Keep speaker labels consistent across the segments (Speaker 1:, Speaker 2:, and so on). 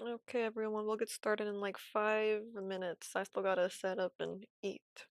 Speaker 1: Okay, everyone, we'll get started in like 5 minutes. I still gotta set up and eat.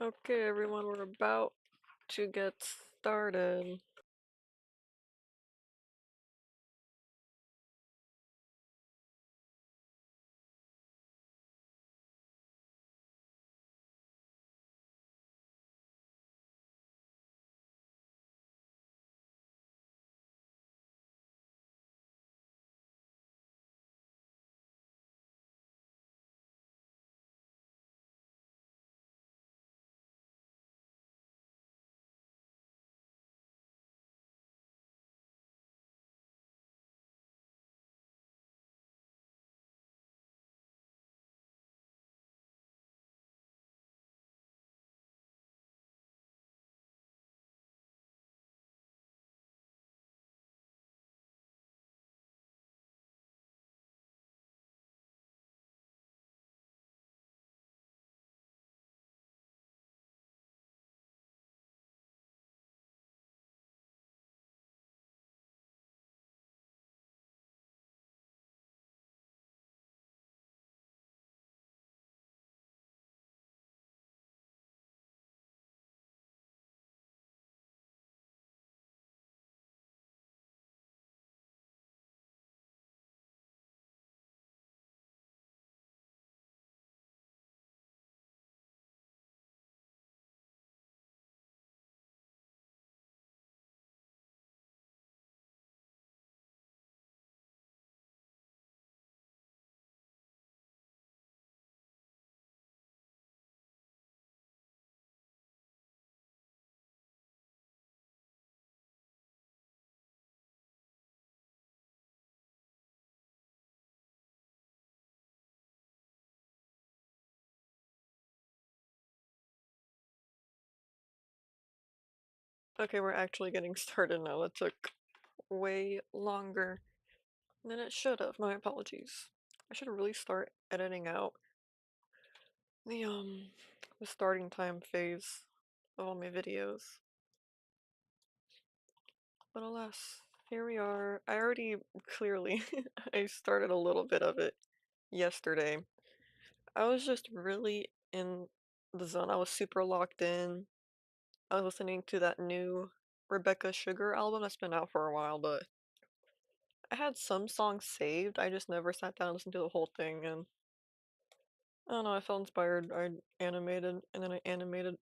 Speaker 1: Okay, everyone, we're about to get started. Okay, we're actually getting started now. That took way longer than it should have. My apologies. I should really start editing out the the starting time phase of all my videos. But alas, here we are. I already clearly I started a little bit of it yesterday. I was just really in the zone. I was super locked in. I was listening to that new Rebecca Sugar album that's been out for a while, but I had some songs saved. I just never sat down and listened to the whole thing, and I don't know, I felt inspired. I animated, and then I animated,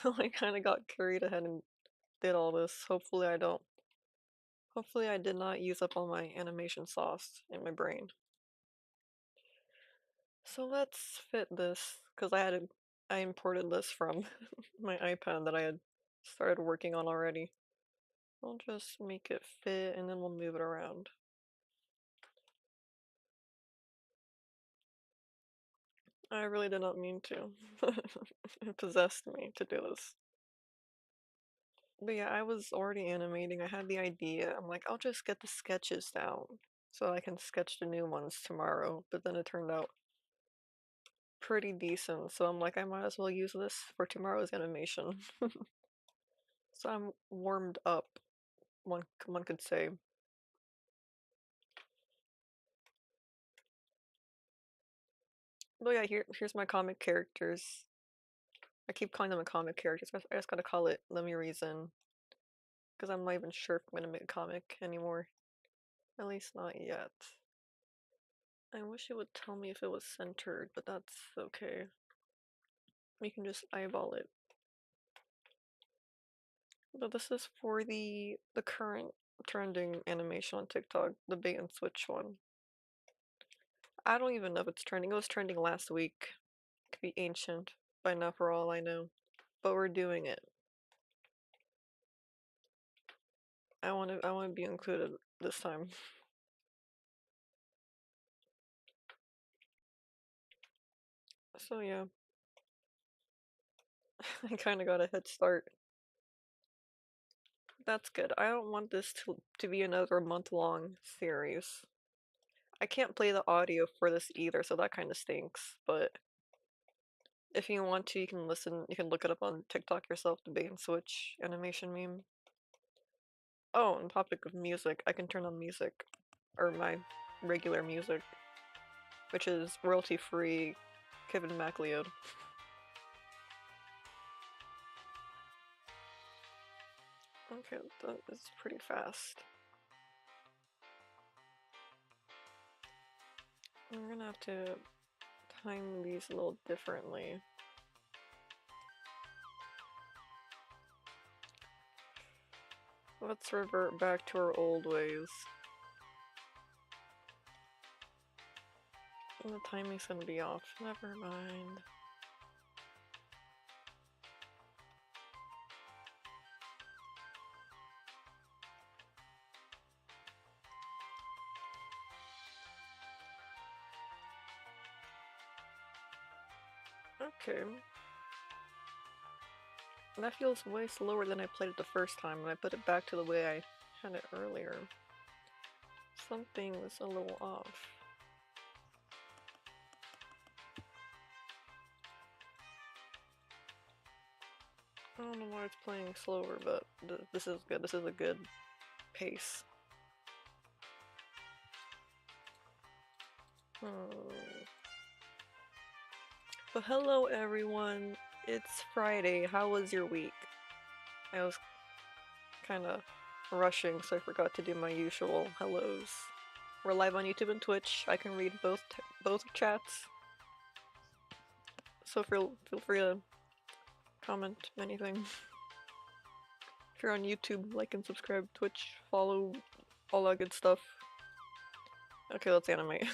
Speaker 1: so I kind of got carried ahead and did all this. Hopefully I did not use up all my animation sauce in my brain. So let's fit this, because I imported this from my iPad that I had started working on already. I'll just make it fit and then we'll move it around. I really did not mean to. It possessed me to do this. But yeah, I was already animating. I had the idea. I'm like, I'll just get the sketches down so I can sketch the new ones tomorrow. But then it turned out pretty decent. So I'm like, I might as well use this for tomorrow's animation. So I'm warmed up, one could say. But yeah, here's my comic characters. I keep calling them a comic characters. I just gotta call it Let Me Reason, because I'm not even sure if I'm gonna make a comic anymore. At least not yet. I wish it would tell me if it was centered, but that's okay. We can just eyeball it. But this is for the current trending animation on TikTok, the bait and switch one. I don't even know if it's trending. It was trending last week. It could be ancient by now for all I know. But we're doing it. I want to be included this time. So yeah, I kind of got a head start. That's good. I don't want this to be another month-long series. I can't play the audio for this either, so that kind of stinks. But if you want to, you can listen. You can look it up on TikTok yourself, the bait and switch animation meme. Oh, and topic of music, I can turn on music, or my regular music, which is royalty-free Kevin MacLeod. Okay, that is pretty fast. I'm gonna have to time these a little differently. Let's revert back to our old ways. And the timing's gonna be off. Never mind. Okay. That feels way slower than I played it the first time, and I put it back to the way I had it earlier. Something's a little off. I don't know why it's playing slower, but this is good. This is a good pace. But hello everyone, it's Friday. How was your week? I was kind of rushing, so I forgot to do my usual hellos. We're live on YouTube and Twitch. I can read both chats, so feel free to comment anything. If you're on YouTube, like and subscribe. Twitch, follow, all that good stuff. Okay, let's animate.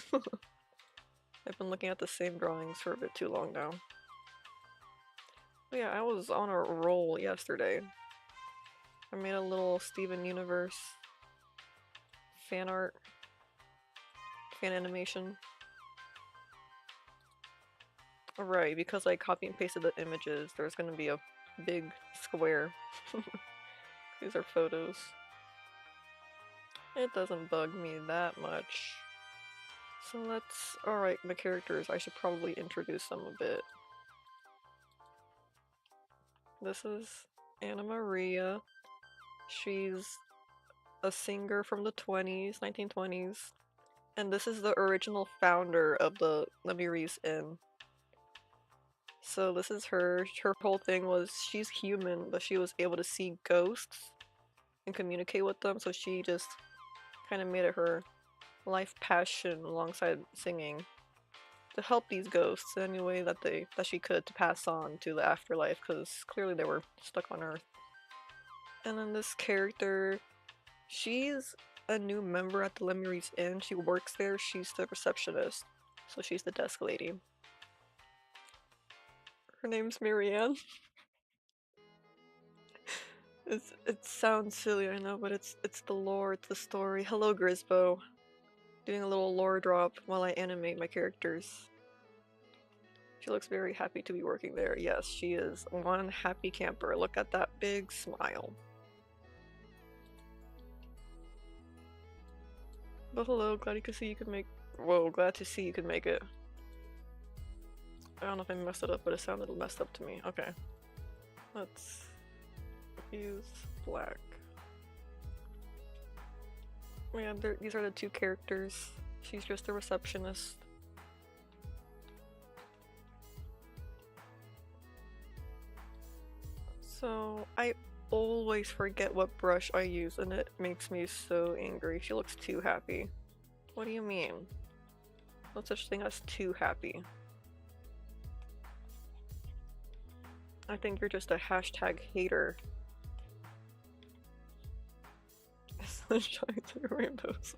Speaker 1: I've been looking at the same drawings for a bit too long now. But yeah, I was on a roll yesterday. I made a little Steven Universe fan art, fan animation. Right, because I copy and pasted the images, there's gonna be a big square. These are photos. It doesn't bug me that much. So let's... Alright, my characters, I should probably introduce them a bit. This is Anna Maria. She's a singer from the 1920s. And this is the original founder of the Lemurese Inn. So this is her. Her whole thing was she's human, but she was able to see ghosts and communicate with them, so she just kind of made it her life passion alongside singing to help these ghosts in any way that she could to pass on to the afterlife, because clearly they were stuck on Earth. And then this character, she's a new member at the Lemurese Inn. She works there. She's the receptionist, so she's the desk lady. Her name's Marianne. It sounds silly, I know, but it's the lore, it's the story. Hello, Grisbo. Doing a little lore drop while I animate my characters. She looks very happy to be working there. Yes, she is one happy camper. Look at that big smile. But hello, glad you could see you could make... Whoa, glad to see you could make it. I don't know if I messed it up, but it sounded messed up to me. Okay. Let's use black. Yeah, these are the two characters. She's just a receptionist. So, I always forget what brush I use and it makes me so angry. She looks too happy. What do you mean? No such thing as too happy. I think you're just a hashtag hater. Sunshine through rainbows.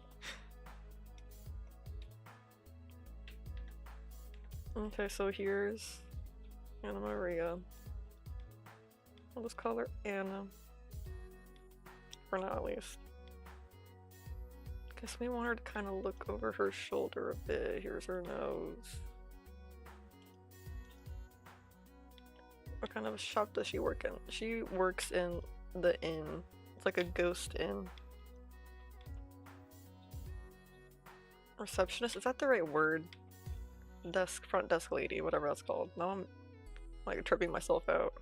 Speaker 1: Okay, so here's Anna Maria. I'll just call her Anna. For now, at least. Guess we want her to kind of look over her shoulder a bit. Here's her nose. What kind of a shop does she work in? She works in the inn. It's like a ghost inn. Receptionist? Is that the right word? Front desk lady, whatever that's called. Now I'm like tripping myself out.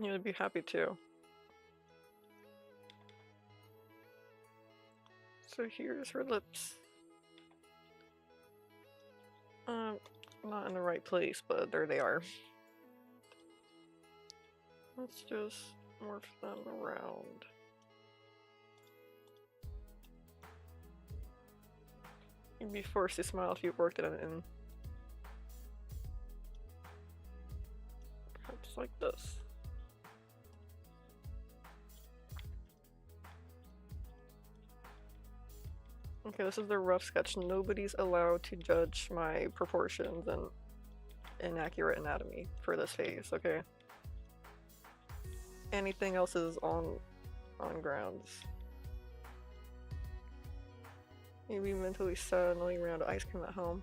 Speaker 1: You would be happy too. So here's her lips. Not in the right place, but there they are. Let's just morph them around. You'd be forced to smile if you worked at an inn. Perhaps like this. Okay, this is the rough sketch. Nobody's allowed to judge my proportions and inaccurate anatomy for this phase, okay? Anything else is on grounds. Maybe mentally sad and running around ice cream at home.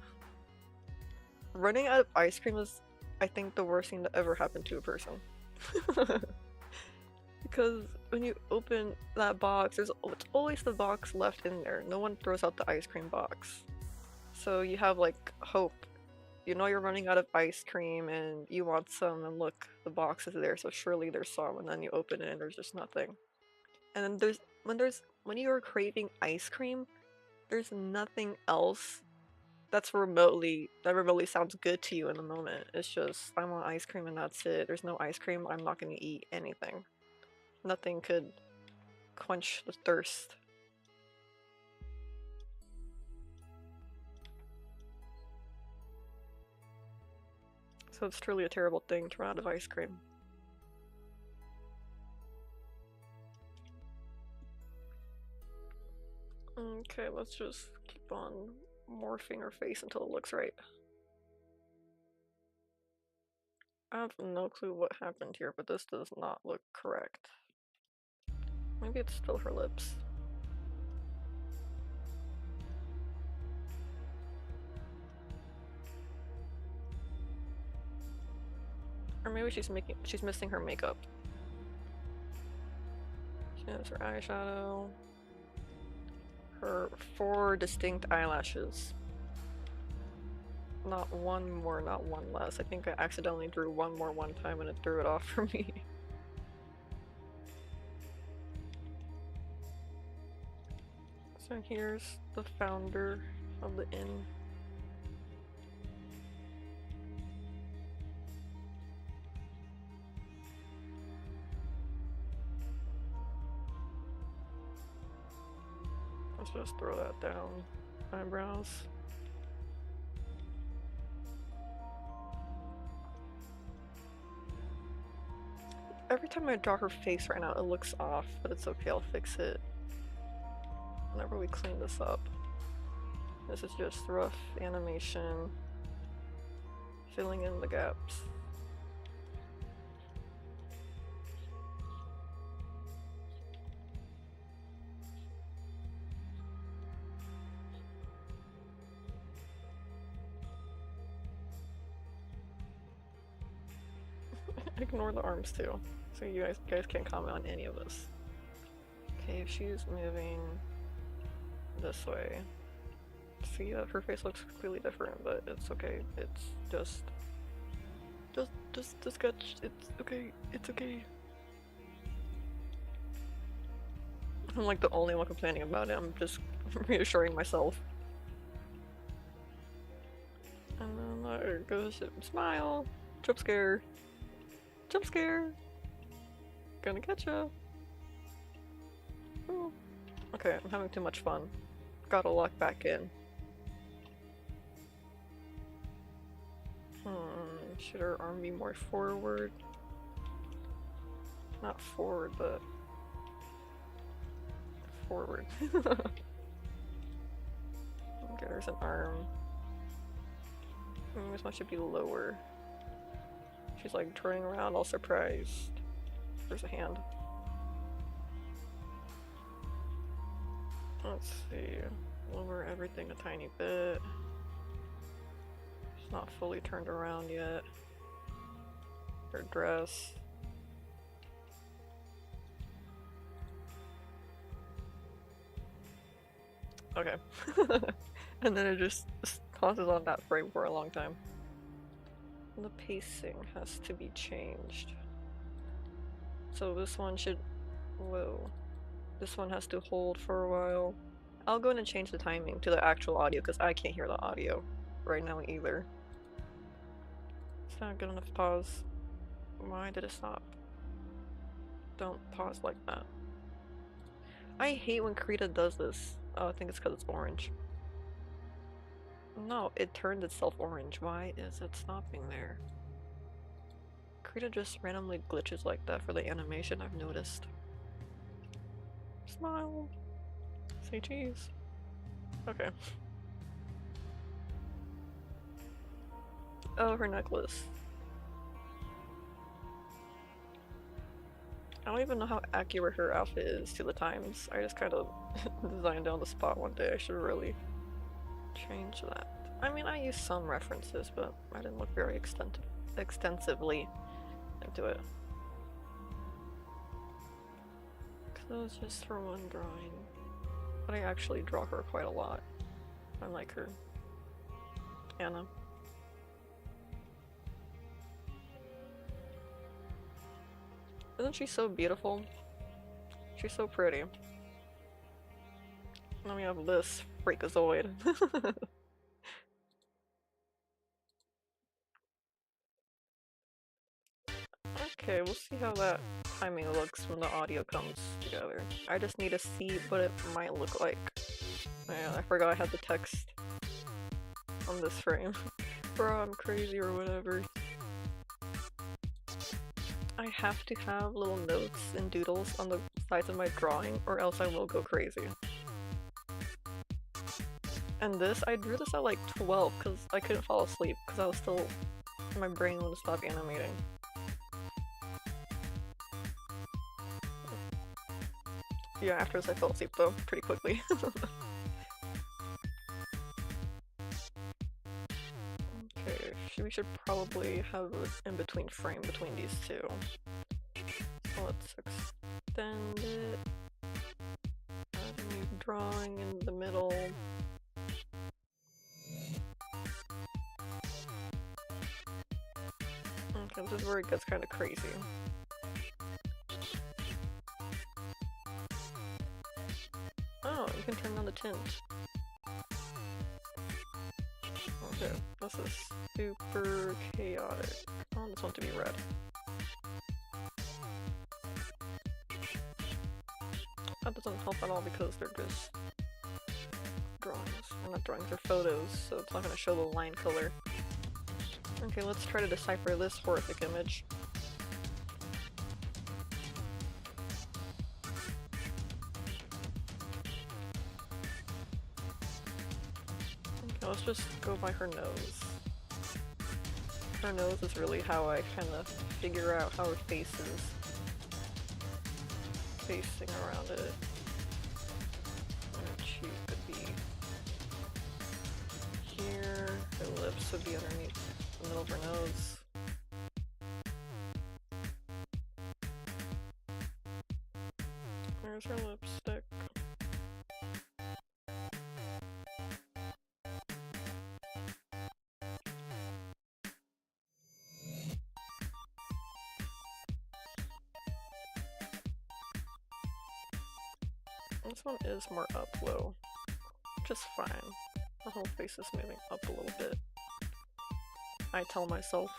Speaker 1: Running out of ice cream is, I think, the worst thing that ever happened to a person. Because when you open that box, it's always the box left in there. No one throws out the ice cream box. So you have like hope. You know you're running out of ice cream and you want some, and look, the box is there, so surely there's some, and then you open it and there's just nothing. And then when you're craving ice cream, there's nothing else that remotely sounds good to you in the moment. It's just, I want ice cream and that's it. There's no ice cream, I'm not gonna eat anything. Nothing could quench the thirst. So it's truly a terrible thing to run out of ice cream. Okay, let's just keep on morphing her face until it looks right. I have no clue what happened here, but this does not look correct. Maybe it's still her lips. Or maybe she's missing her makeup. She has her eyeshadow. Her 4 distinct eyelashes. Not one more, not one less. I think I accidentally drew one more one time and it threw it off for me. So here's the founder of the inn. Let's just throw that down. Eyebrows. Every time I draw her face right now, it looks off, but it's okay, I'll fix it whenever we clean this up. This is just rough animation, filling in the gaps. Ignore the arms too, so you guys can't comment on any of this. Okay, if she's moving this way, see that her face looks clearly different, but it's okay. It's just the sketch. It's okay. It's okay. I'm like the only one complaining about it. I'm just reassuring myself. And then there goes smile, jump scare. Jump scare! Gonna catch ya! Ooh. Okay, I'm having too much fun. Gotta lock back in. Should her arm be more forward? Not forward, but forward. Okay, there's an arm. This one should be lower. She's like turning around all surprised. There's a hand. Let's see. Lower everything a tiny bit. It's not fully turned around yet. Her dress. Okay. And then it just tosses on that frame for a long time. The pacing has to be changed. So this one should... Whoa. This one has to hold for a while. I'll go in and change the timing to the actual audio because I can't hear the audio right now either. It's not good enough pause. Why did it stop? Don't pause like that. I hate when Krita does this. Oh, I think it's because it's orange. No, it turned itself orange. Why is it stopping there? Krita just randomly glitches like that for the animation, I've noticed. Smile. Say cheese. Okay. Oh, her necklace. I don't even know how accurate her outfit is to the times. I just kind of designed it on the spot one day. I should really change that. I mean, I used some references, but I didn't look very extensively into it. Cause it was just for one drawing. But I actually draw her quite a lot. I like her. Anna. Isn't she so beautiful? She's so pretty. And then we have this freakazoid. Okay, we'll see how that timing looks when the audio comes together. I just need to see what it might look like. Man, I forgot I had the text on this frame. Bro, I'm crazy or whatever. I have to have little notes and doodles on the sides of my drawing or else I will go crazy. And this, I drew this at like 12 because I couldn't fall asleep because I was still, my brain wouldn't stop animating. Yeah, afterwards I fell asleep though, pretty quickly. Okay, we should probably have an in-between frame between these two. So let's extend it. Add a new drawing in the middle. Okay, this is where it gets kind of crazy. Oh, you can turn on the tint. Okay, this is super chaotic. I want this one to be red. That doesn't help at all because they're just drawings. Or not drawings, they're photos, so it's not going to show the line color. Okay, let's try to decipher this horrific image. Okay, let's just go by her nose. Her nose is really how I kind of figure out how her face is facing around it. Her cheek could be here, her lips would be underneath the middle of her nose. There's her lipstick. This one is more up low, which is fine. Her whole face is moving up a little bit. I tell myself.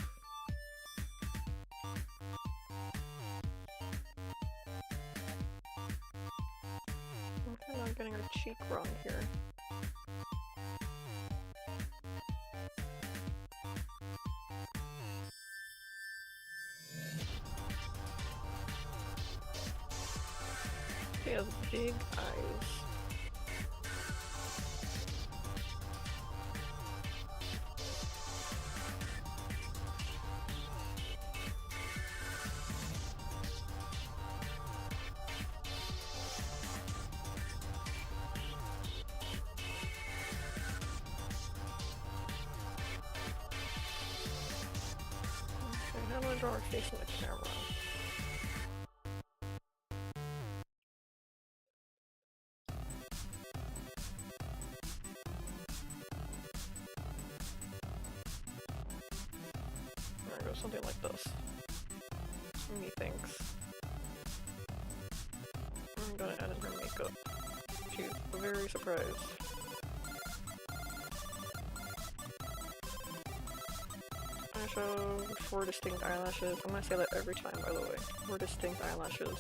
Speaker 1: Okay, I'm getting her cheek wrong here. She has big eyes. Okay, how do I draw her face in the camera? There we go, something like this. Methinks. I'm gonna add in her makeup. She's very surprised. I So, 4 distinct eyelashes. I'm gonna say that every time, by the way. 4 distinct eyelashes.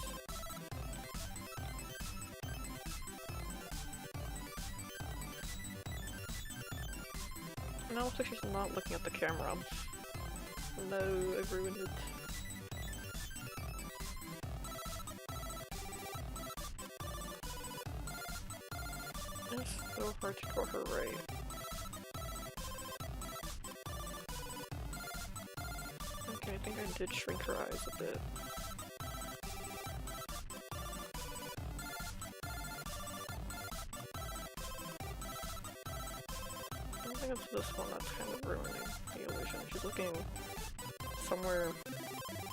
Speaker 1: No, so she's not looking at the camera. No, I've ruined it. It's so hard to draw her right. Okay, I think I did shrink her eyes a bit. I think it's this one that's kind of ruining the illusion. She's looking somewhere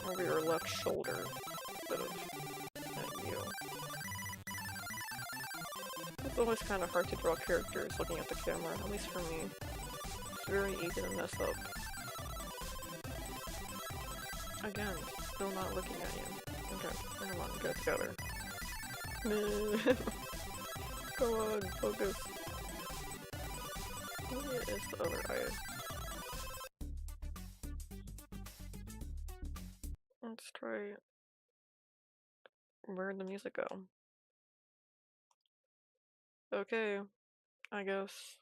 Speaker 1: over your left shoulder instead of at you. It's always kind of hard to draw characters looking at the camera, at least for me. It's very easy to mess up. Again, still not looking at you. Okay, come on, get it together. Come on, focus. Where is the other eye? Let's try. Where'd the music go? Okay, I guess.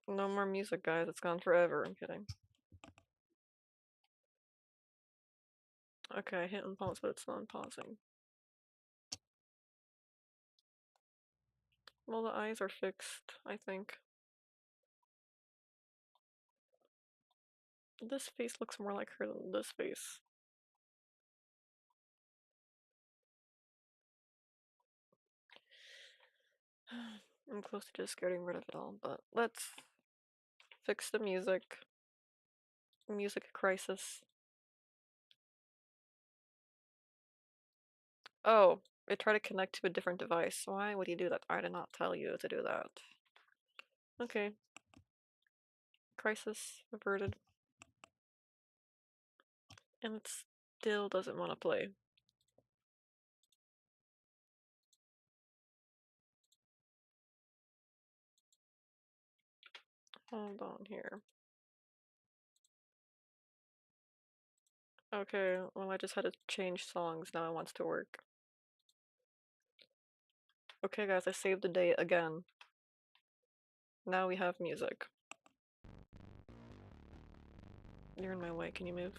Speaker 1: No more music, guys. It's gone forever. I'm kidding. Okay, I hit unpause, but it's not unpausing. Well, the eyes are fixed, I think. This face looks more like her than this face. I'm close to just getting rid of it all, but let's fix the music. Music crisis. Oh, it tried to connect to a different device. Why would you do that? I did not tell you to do that. Okay. Crisis averted. And it still doesn't want to play. Hold on here. Okay, well I just had to change songs, now it wants to work. Okay guys, I saved the date again. Now we have music. You're in my way, can you move?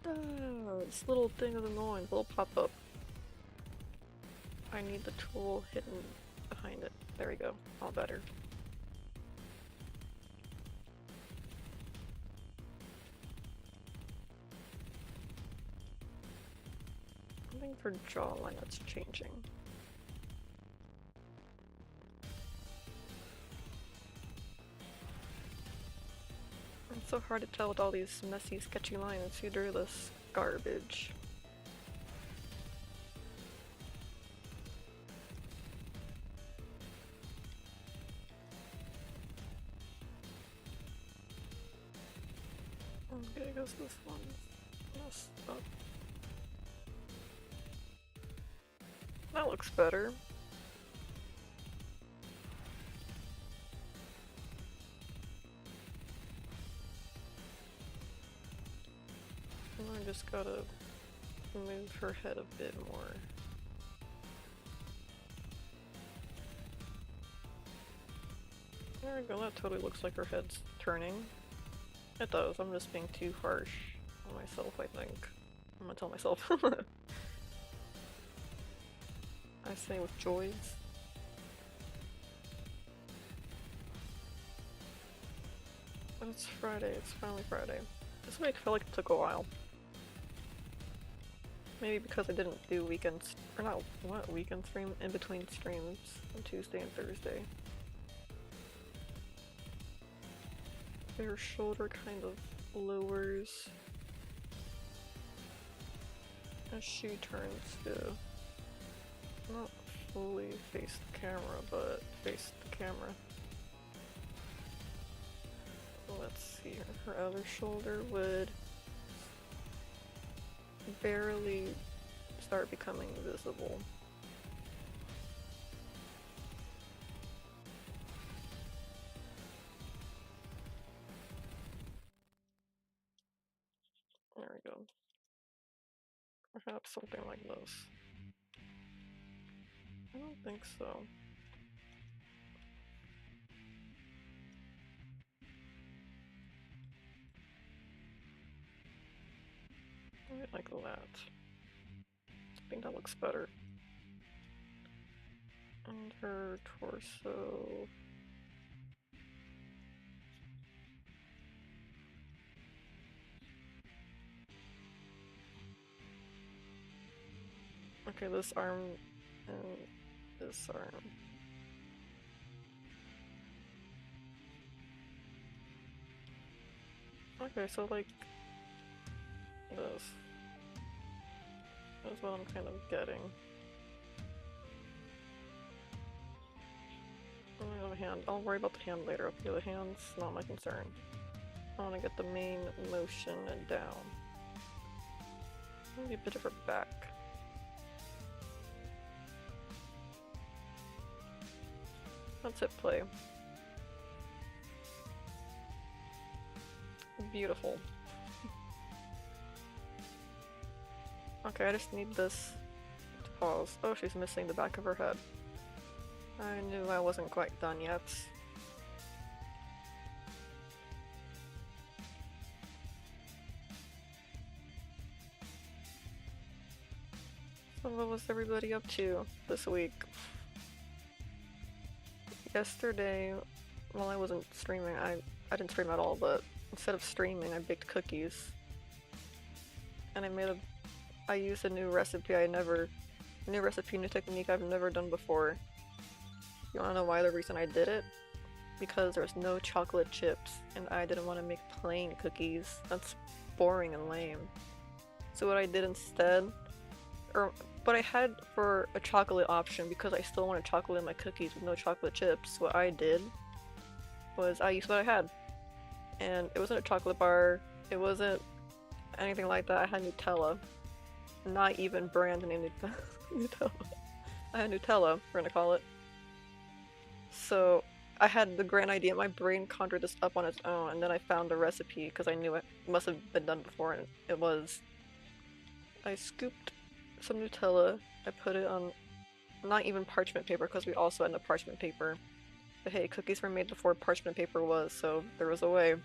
Speaker 1: This little thing is annoying, little pop-up. I need the tool hidden behind it. There we go, all better. Something for jawline that's changing. It's so hard to tell with all these messy, sketchy lines who drew this garbage. Okay, I guess this one's messed up. That looks better. I just gotta move her head a bit more. There we go, that totally looks like her head's turning. It does, I'm just being too harsh on myself, I think. I'm gonna tell myself. I say with joys. But it's Friday, it's finally Friday. This week felt like it took a while. Maybe because I didn't do weekends, or not, what, weekend stream? In between streams on Tuesday and Thursday. Her shoulder kind of lowers as she turns to not fully face the camera, but face the camera. Let's see, her other shoulder would barely start becoming visible. Perhaps something like this. I don't think so. Maybe like that. I think that looks better. And her torso. Okay, this arm and this arm. Okay, so like this. That's what I'm kind of getting. On the hand, I'll worry about the hand later. Okay, the hand's not my concern. I want to get the main motion down. Maybe a bit of her back. Let's hit play. Beautiful. Okay, I just need this to pause. Oh, she's missing the back of her head. I knew I wasn't quite done yet. So what was everybody up to this week? Yesterday, while I wasn't streaming, I didn't stream at all, but instead of streaming, I baked cookies. And I used a new recipe new technique I've never done before. You wanna know why the reason I did it? Because there was no chocolate chips, and I didn't want to make plain cookies. That's boring and lame. So what I did instead, or what I had for a chocolate option, because I still wanted chocolate in my cookies with no chocolate chips, what I did was I used what I had. And it wasn't a chocolate bar, it wasn't anything like that. I had Nutella. Not even brand name Nutella. I had Nutella, we're gonna call it. So I had the grand idea, my brain conjured this up on its own, and then I found the recipe because I knew it must have been done before, and it was. I scooped some Nutella, I put it on not even parchment paper because we also had no parchment paper. But hey, cookies were made before parchment paper was, so there was a way.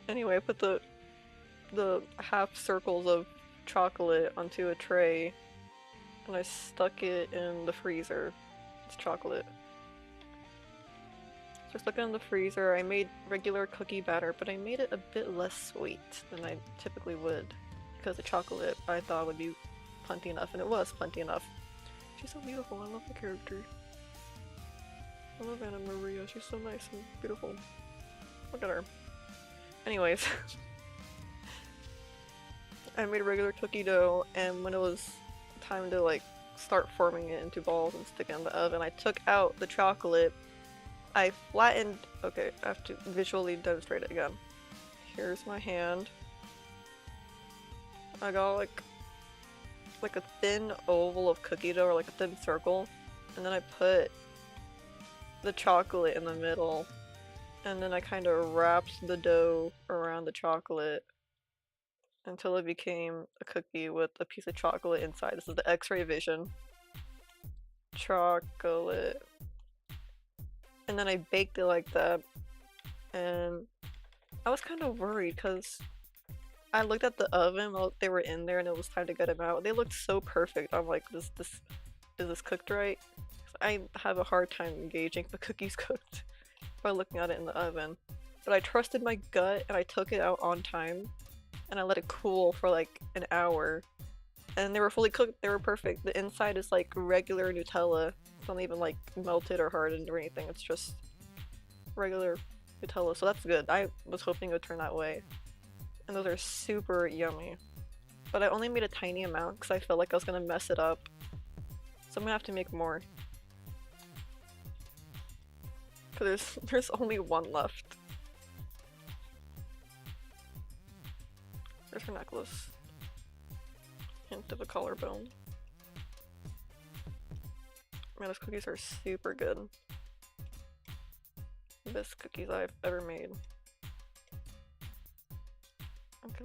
Speaker 1: Anyway, I put the half circles of chocolate onto a tray, and I stuck it in the freezer. It's chocolate. So I stuck it in the freezer. I made regular cookie batter, but I made it a bit less sweet than I typically would, because the chocolate I thought would be plenty enough, and it was plenty enough. She's so beautiful, I love the character. I love Anna Maria, she's so nice and beautiful. Look at her. Anyways. I made a regular cookie dough, and when it was time to like start forming it into balls and stick it in the oven, I took out the chocolate. I flattened. Okay, I have to visually demonstrate it again. Here's my hand. I got like a thin oval of cookie dough, or like a thin circle, and then I put the chocolate in the middle, and then I kind of wrapped the dough around the chocolate until it became a cookie with a piece of chocolate inside. This is the X-ray vision. Chocolate. And then I baked it like that, and I was kind of worried because I looked at the oven while they were in there and it was time to get them out. They looked so perfect. I'm like, is this cooked right? I have a hard time gauging if the cookie's cooked by looking at it in the oven. But I trusted my gut and I took it out on time and I let it cool for like an hour. And they were fully cooked, they were perfect. The inside is like regular Nutella. It's not even like melted or hardened or anything, it's just regular Nutella, so that's good. I was hoping it would turn that way. And those are super yummy. But I only made a tiny amount because I felt like I was gonna mess it up. So I'm gonna have to make more. Cause there's only one left. There's her necklace. Hint of a collarbone. Man, those cookies are super good. Best cookies I've ever made. Okay,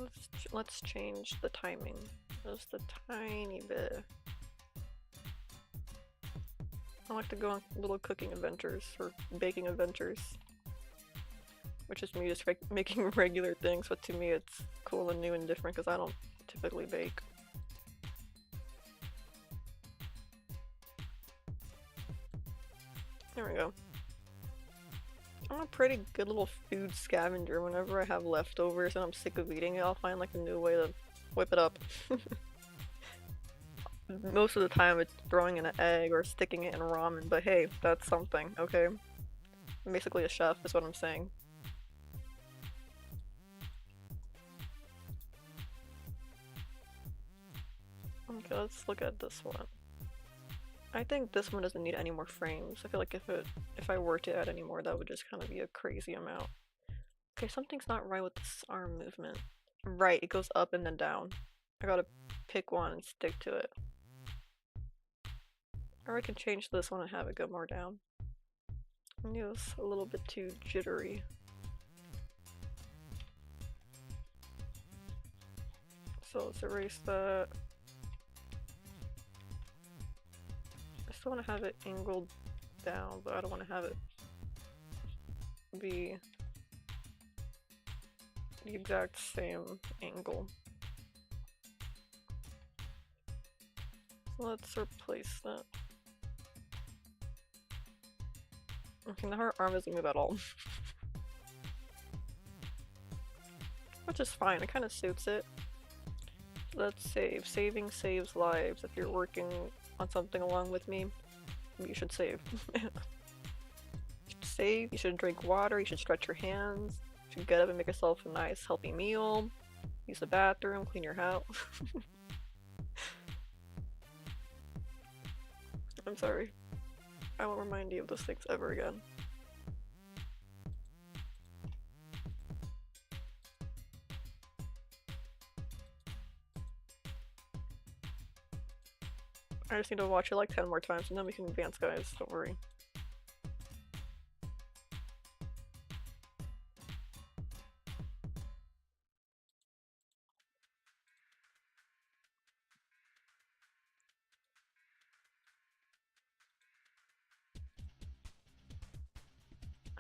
Speaker 1: let's change the timing. Just a tiny bit. I like to go on little cooking adventures or baking adventures. Which is me just making regular things, but to me it's cool and new and different because I don't typically bake. There we go. I'm a pretty good little food scavenger. Whenever I have leftovers and I'm sick of eating it, I'll find like a new way to whip it up. Most of the time it's throwing in an egg or sticking it in ramen, but hey, that's something, okay? I'm basically a chef is what I'm saying. Okay, let's look at this one. I think this one doesn't need any more frames. I feel like if I were to add any more, that would just kind of be a crazy amount. Okay, something's not right with this arm movement. Right, it goes up and then down. I gotta pick one and stick to it. Or I can change this one and have it go more down. I knew it was a little bit too jittery. So let's erase that. I still want to have it angled down, but I don't want to have it be the exact same angle. So let's replace that. Okay, now her arm doesn't move at all. Which is fine, it kind of suits it. Let's save. Saving saves lives. If you're working on something along with me, you should save. You should save, you should drink water, you should stretch your hands, you should get up and make yourself a nice healthy meal, use the bathroom, clean your house. I'm sorry. I won't remind you of those things ever again. I just need to watch it like 10 more times and then we can advance, guys. Don't worry.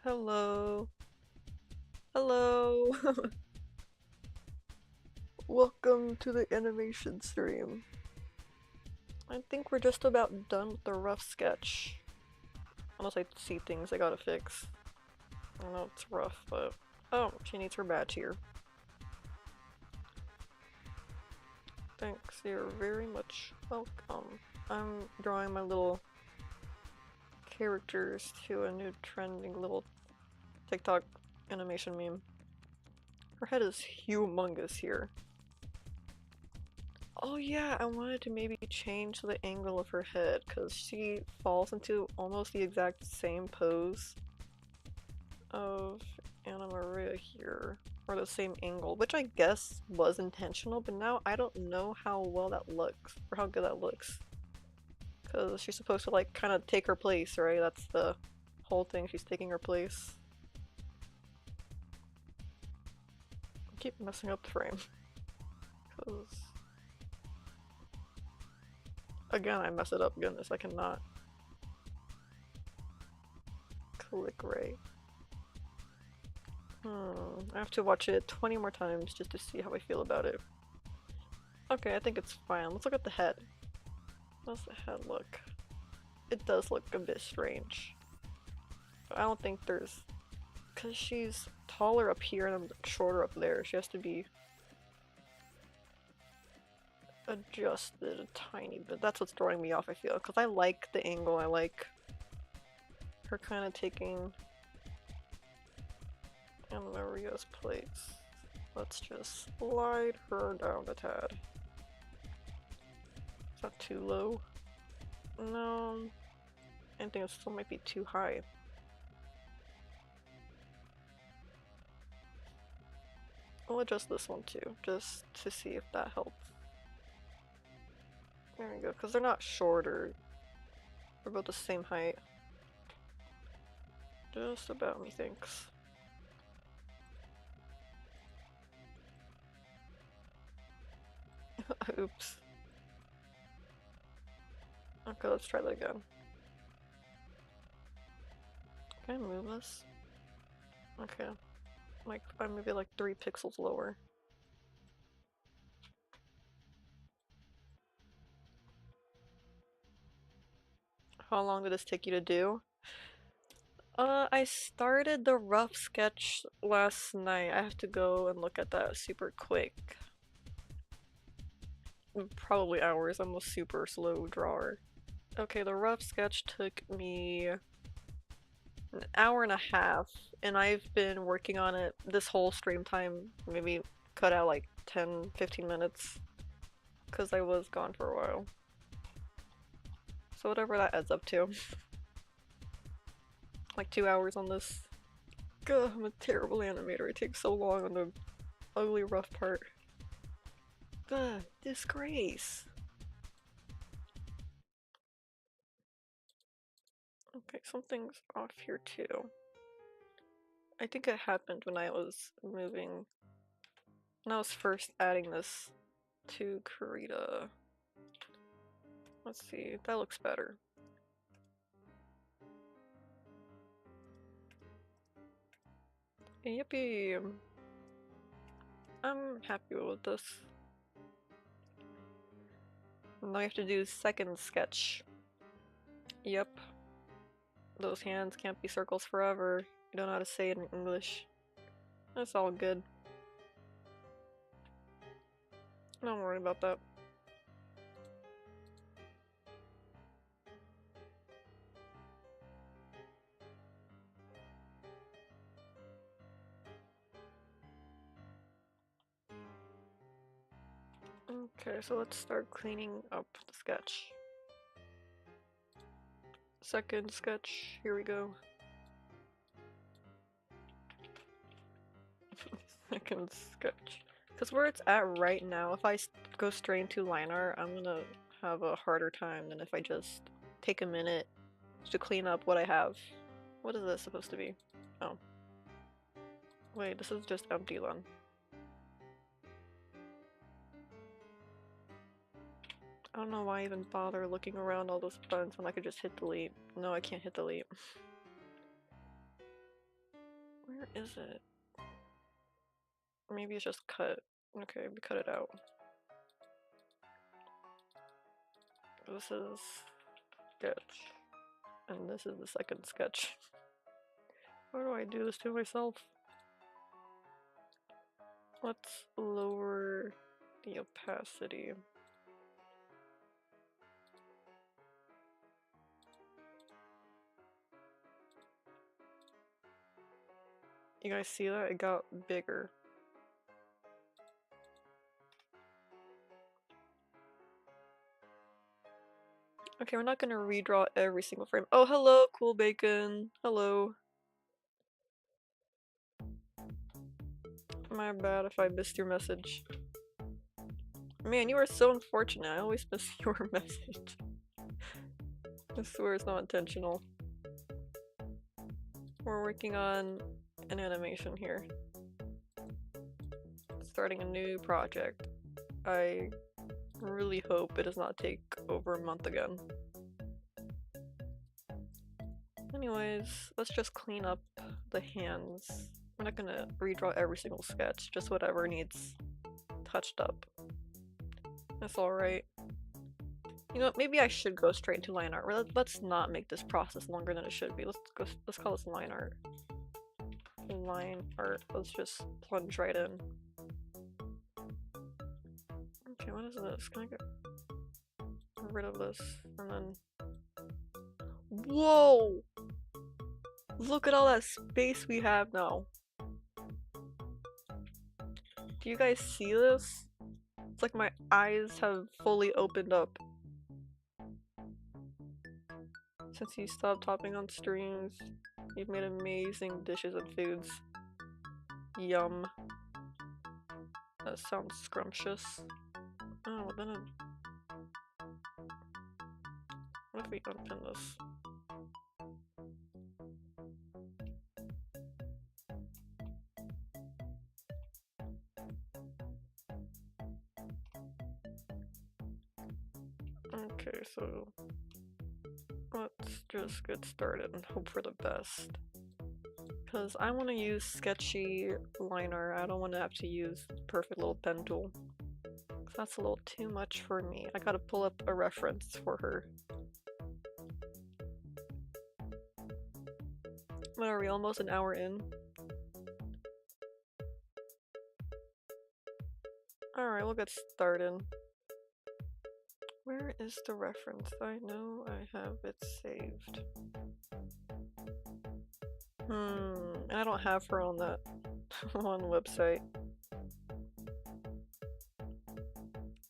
Speaker 1: Hello. Hello. Welcome to the animation stream. I think we're just about done with the rough sketch. Unless I see things I gotta fix. I know it's rough, but... Oh, she needs her badge here. Thanks, you're very much welcome. I'm drawing my little characters to a new trending little TikTok animation meme. Her head is humongous here. Oh yeah, I wanted to maybe change the angle of her head because she falls into almost the exact same pose of Anna Maria here, or the same angle, which I guess was intentional, but now I don't know how well that looks, or how good that looks. Because she's supposed to like kind of take her place, right? That's the whole thing, she's taking her place. I keep messing up the frame. Because... Again, I mess it up, goodness, I cannot click right. I have to watch it 20 more times just to see how I feel about it. Okay, I think it's fine. Let's look at the head. How does the head look? It does look a bit strange. But I don't think there's... Because she's taller up here and I'm shorter up there, she has to be adjusted a tiny bit. That's what's throwing me off, I feel. Because I like the angle, I like her kind of taking Anna Maria's place. Let's just slide her down a tad. Is that too low? No. I think it still might be too high. I'll adjust this one too, just to see if that helps. There we go, because they're not shorter. They're about the same height. Just about, methinks. Oops. Okay, let's try that again. Can I move this? Okay. Like, I'm maybe like 3 pixels lower. How long did this take you to do? I started the rough sketch last night. I have to go and look at that super quick. Probably hours. I'm a super slow drawer. Okay, the rough sketch took me an hour and a half, and I've been working on it this whole stream time. Maybe cut out like 10-15 minutes because I was gone for a while. So whatever that adds up to. Like 2 hours on this. Ugh, I'm a terrible animator. It takes so long on the ugly rough part. Ugh, disgrace. Okay, something's off here too. I think it happened when I was moving. When I was first adding this to Kurita. Let's see, that looks better. Yippee! I'm happy with this. Now I have to do second sketch. Yep. Those hands can't be circles forever. You don't know how to say it in English. That's all good. Don't worry about that. Okay, so let's start cleaning up the sketch. Second sketch, here we go. Second sketch. Because where it's at right now, if I go straight into line art, I'm gonna have a harder time than if I just take a minute to clean up what I have. What is this supposed to be? Oh. Wait, this is just empty then. I don't know why I even bother looking around all those buttons when I could just hit delete. No, I can't hit delete. Where is it? Maybe it's just cut. Okay, we cut it out. This is sketch. And this is the second sketch. Why do I do this to myself? Let's lower the opacity. You guys see that? It got bigger. Okay, we're not gonna redraw every single frame. Oh, hello, Cool Bacon. Hello. My bad if I missed your message. Man, you are so unfortunate. I always miss your message. I swear it's not intentional. We're working on an animation here. Starting a new project. I really hope it does not take over a month again. Anyways, let's just clean up the hands. We're not gonna redraw every single sketch, just whatever needs touched up. That's alright. You know, maybe I should go straight into line art. Let's not make this process longer than it should be. Let's call this line art. Line art. Let's just plunge right in. Okay, what is this? Can I get rid of this? And then... Whoa! Look at all that space we have now. Do you guys see this? It's like my eyes have fully opened up. Since you stopped topping on streams, you've made amazing dishes and foods. Yum. That sounds scrumptious. Oh, then what if we unpin this? Okay, so let's just get started and hope for the best. Because I want to use sketchy liner, I don't want to have to use perfect little pen tool. That's a little too much for me. I gotta pull up a reference for her. What are we, almost an hour in? Alright, we'll get started. Where is the reference? I know I have it saved. I don't have her on that one website.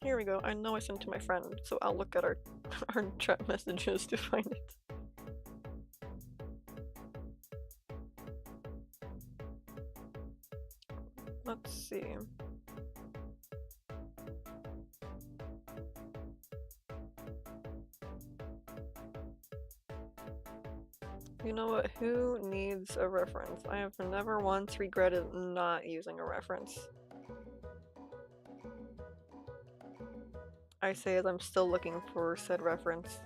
Speaker 1: Here we go. I know I sent to my friend, so I'll look at our chat messages to find it. Let's see. You know what? Who needs a reference? I have never once regretted not using a reference. I say as I'm still looking for said reference.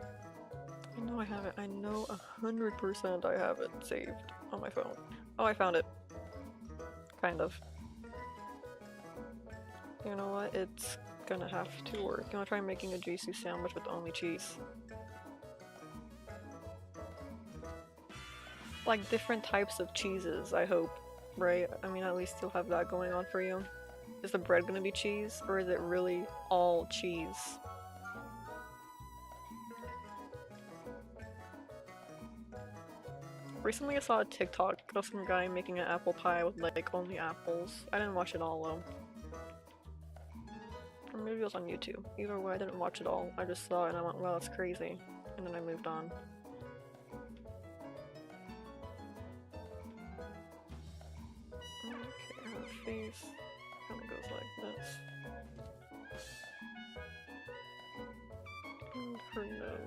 Speaker 1: I know I have it. I know 100% I have it saved on my phone. Oh, I found it. Kind of. You know what? It's gonna have to work. You wanna try making a Jisoo sandwich with only cheese? Like different types of cheeses, I hope, right? I mean, at least you'll have that going on for you. Is the bread gonna be cheese, or is it really all cheese? Recently I saw a TikTok of some guy making an apple pie with like only apples. I didn't watch it all though. Or maybe it was on YouTube. Either way, I didn't watch it all. I just saw it and I went, wow, that's crazy. And then I moved on. Okay, her face kind of goes like this. And her nose.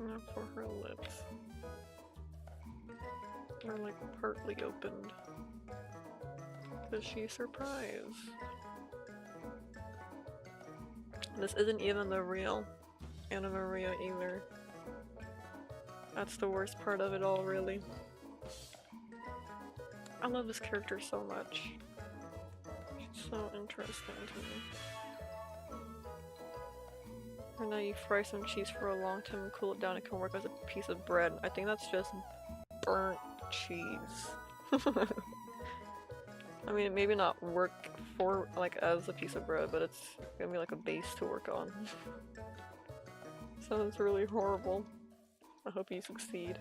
Speaker 1: Now for her lips. They're like partly opened. Is she surprised? This isn't even the real Anna Maria either. That's the worst part of it all, really. I love this character so much. She's so interesting to me. And now you fry some cheese for a long time and cool it down, it can work as a piece of bread. I think that's just burnt cheese. I mean, maybe not work for, like, as a piece of bread, but it's gonna be like a base to work on. Sounds really horrible. I hope you succeed.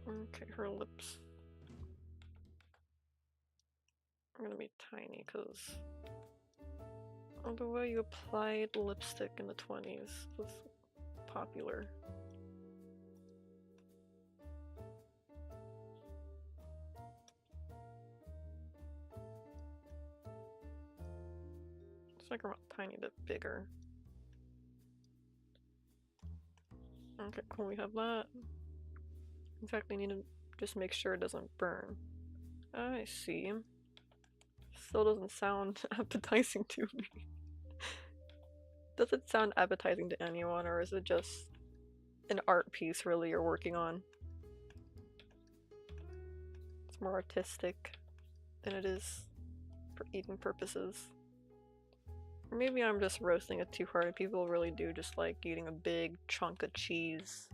Speaker 1: Okay, her lips are gonna be tiny because the way you applied lipstick in the 20s was popular. It's like a tiny bit bigger. Okay, cool, we have that. In fact, I need to just make sure it doesn't burn. I see. Still doesn't sound appetizing to me. Does it sound appetizing to anyone, or is it just an art piece really you're working on? It's more artistic than it is for eating purposes. Or maybe I'm just roasting it too hard. People really do just like eating a big chunk of cheese.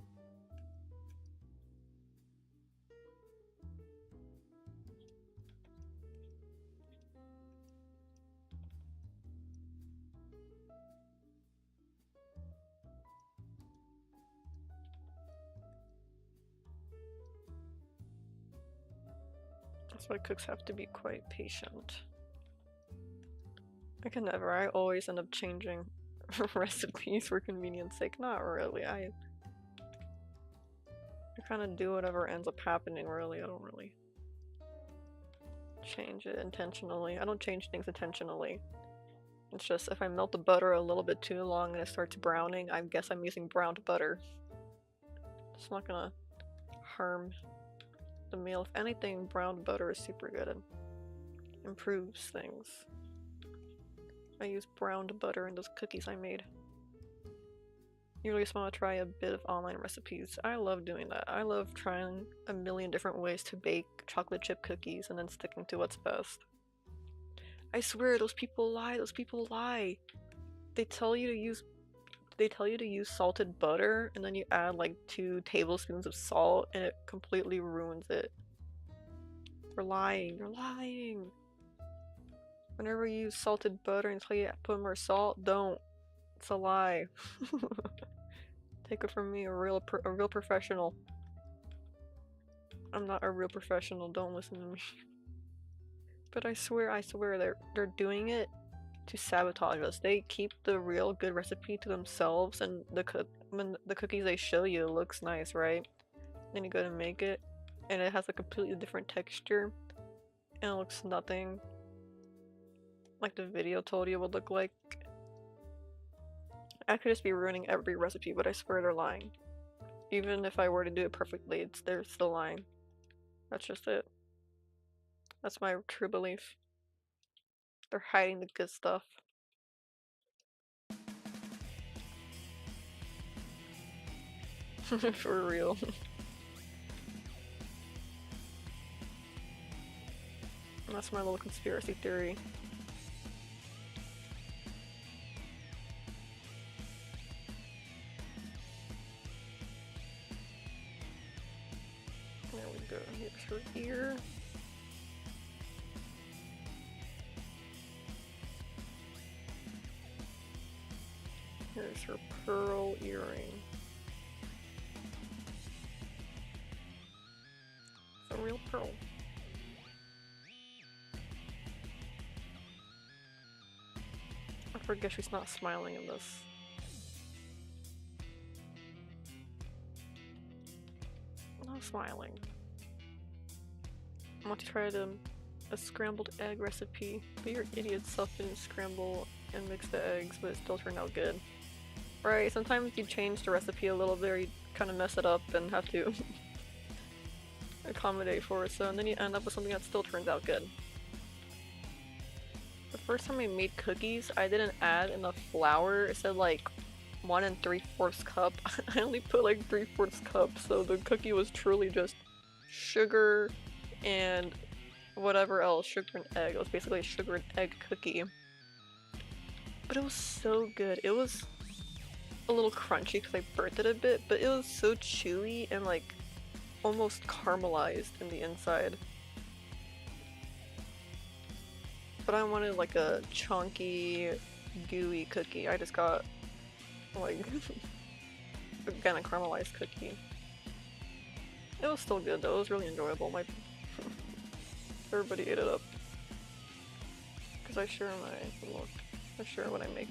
Speaker 1: That's why cooks have to be quite patient. I can never. I always end up changing recipes for convenience sake. Not really. I kind of do whatever ends up happening, really. I don't really change it intentionally. I don't change things intentionally. It's just if I melt the butter a little bit too long and it starts browning, I guess I'm using browned butter. It's not gonna harm the meal. If anything, browned butter is super good and improves things. I use browned butter in those cookies I made. You really just want to try a bit of online recipes. I love doing that. I love trying a million different ways to bake chocolate chip cookies and then sticking to what's best. I swear, those people lie. Those people lie. They tell you to use salted butter and then you add like 2 tablespoons of salt and it completely ruins it. You're lying. You're lying. Whenever you use salted butter and tell you to put more salt, don't. It's a lie. Take it from me, a real professional. I'm not a real professional. Don't listen to me. But I swear, they're doing it to sabotage us. They keep the real good recipe to themselves, and when the cookies they show you looks nice, right? Then you go to make it, and it has a completely different texture, and it looks nothing like the video told you it would look like. I could just be ruining every recipe, but I swear they're lying. Even if I were to do it perfectly, they're still lying. That's just it. That's my true belief. They're hiding the good stuff. For real. That's my little conspiracy theory. There we go. Here's her ear. Here's her pearl earring. It's a real pearl. I forget she's not smiling in this. No smiling. I want to try a scrambled egg recipe, but your idiot self didn't scramble and mix the eggs, but it still turned out good. Right, sometimes you change the recipe a little bit, or you kind of mess it up and have to accommodate for it, so and then you end up with something that still turns out good. The first time I made cookies, I didn't add enough flour. It said like 1 3/4 cup. I only put like 3/4 cup, so the cookie was truly just sugar and whatever else, sugar and egg. It was basically a sugar and egg cookie. But it was so good. It was a little crunchy because I burnt it a bit, but it was so chewy and like almost caramelized in the inside. But I wanted like a chunky, gooey cookie. I just got like again a caramelized cookie. It was still good though. It was really enjoyable. Everybody ate it up because I share what I make.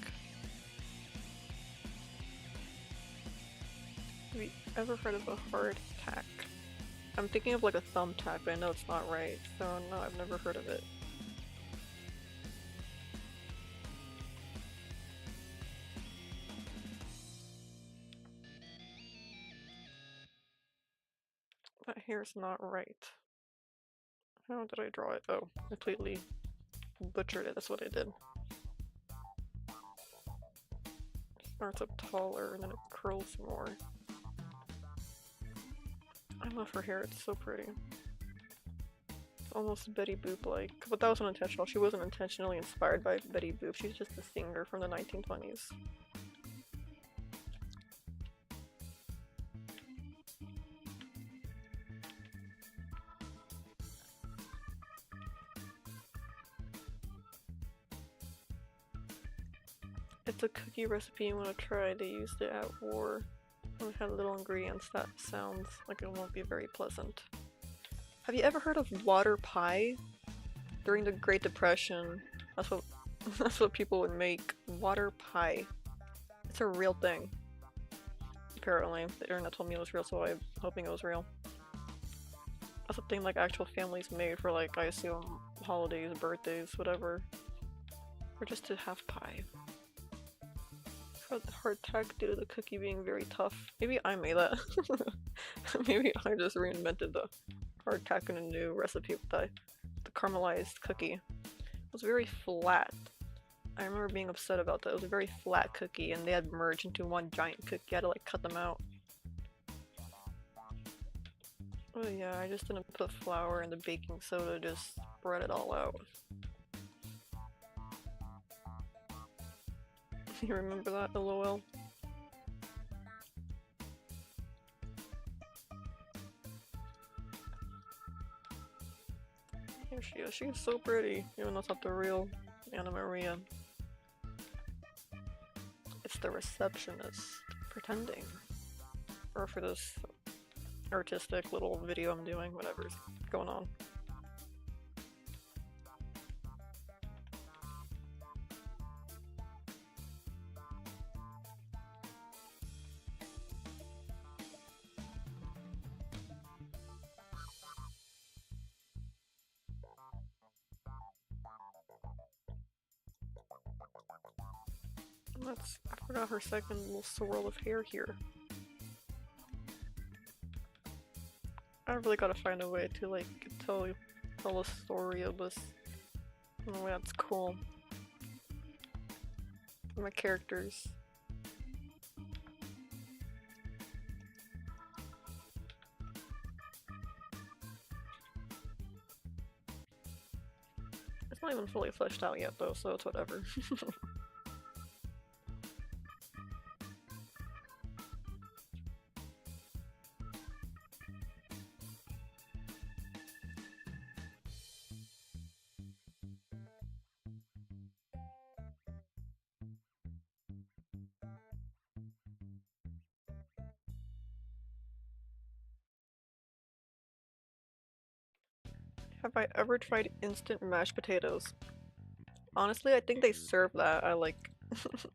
Speaker 1: Have you ever heard of a hard tack? I'm thinking of like a thumbtack, but I know it's not right, so no, I've never heard of it. That hair's not right. How did I draw it? Oh, completely butchered it, that's what I did. Starts up taller and then it curls more. I love her hair, it's so pretty. It's almost Betty Boop-like, but that wasn't intentional. She wasn't intentionally inspired by Betty Boop, she's just a singer from the 1920s. It's a cookie recipe you want to try. They used it at war. It had little ingredients that sounds like it won't be very pleasant. Have you ever heard of water pie? During the Great Depression, that's what people would make. Water pie. It's a real thing. apparently. The internet told me it was real, so I'm hoping it was real. That's something like actual families made for like, I assume, holidays, birthdays, whatever. Or just to have pie. Hardtack due to the cookie being very tough. Maybe I made that. Maybe I just reinvented the hardtack in a new recipe with the caramelized cookie. It was very flat. I remember being upset about that. It was a very flat cookie and they had merged into one giant cookie. I had to like cut them out. Oh yeah, I just didn't put flour in the baking soda, just spread it all out. You remember that, LOL? Here she is. She's so pretty, even though it's not the real Anna Maria. It's the receptionist pretending. Or for this artistic little video I'm doing, whatever's going on. I forgot her second little swirl of hair here. I really gotta find a way to like tell a story of this in a way that's cool. For my characters. It's not even fully fleshed out yet though, so it's whatever. Have I ever tried instant mashed potatoes? Honestly, I think they serve that at like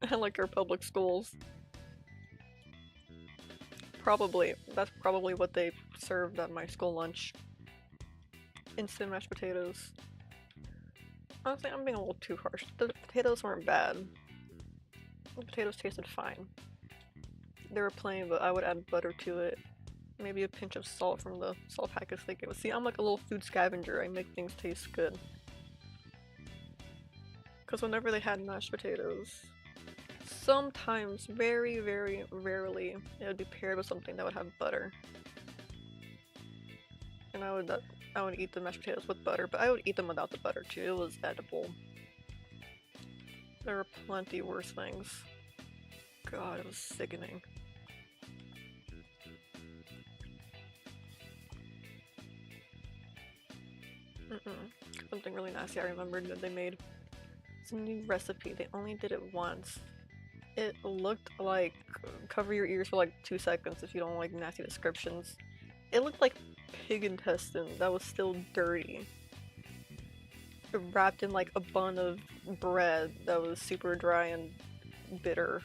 Speaker 1: at like our public schools. Probably. That's probably what they served at my school lunch. Instant mashed potatoes. Honestly, I'm being a little too harsh. The potatoes weren't bad. The potatoes tasted fine. They were plain, but I would add butter to it. Maybe a pinch of salt from the salt packets they gave us. See, I'm like a little food scavenger. I make things taste good. Because whenever they had mashed potatoes, sometimes, very, very rarely, it would be paired with something that would have butter. And I would eat the mashed potatoes with butter, but I would eat them without the butter too. It was edible. There were plenty worse things. God, it was sickening. Something really nasty I remembered that they made. It's a new recipe. They only did it once. It looked like, cover your ears for like 2 seconds if you don't like nasty descriptions. It looked like pig intestine that was still dirty. Wrapped in like a bun of bread that was super dry and bitter.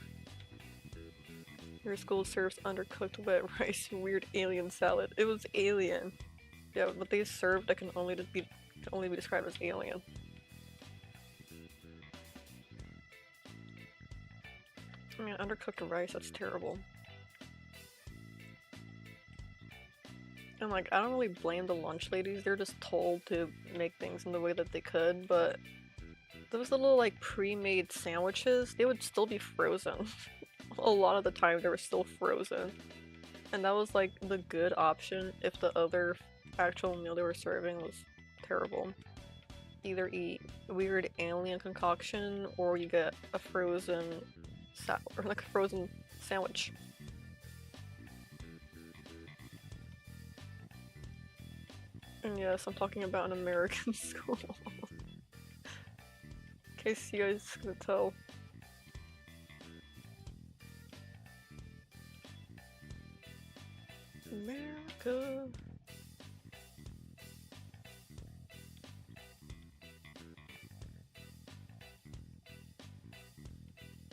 Speaker 1: Your school serves undercooked wet rice and weird alien salad. It was alien. Yeah, what they served that can only be described as alien. I mean, undercooked rice, that's terrible. And like, I don't really blame the lunch ladies, they're just told to make things in the way that they could, but those little like pre-made sandwiches, they would still be frozen. A lot of the time they were still frozen. And that was like the good option if the other actual meal they were serving was terrible. Either eat weird alien concoction or you get a frozen or like a frozen sandwich. And yes, I'm talking about an American school. In case you guys couldn't tell. America.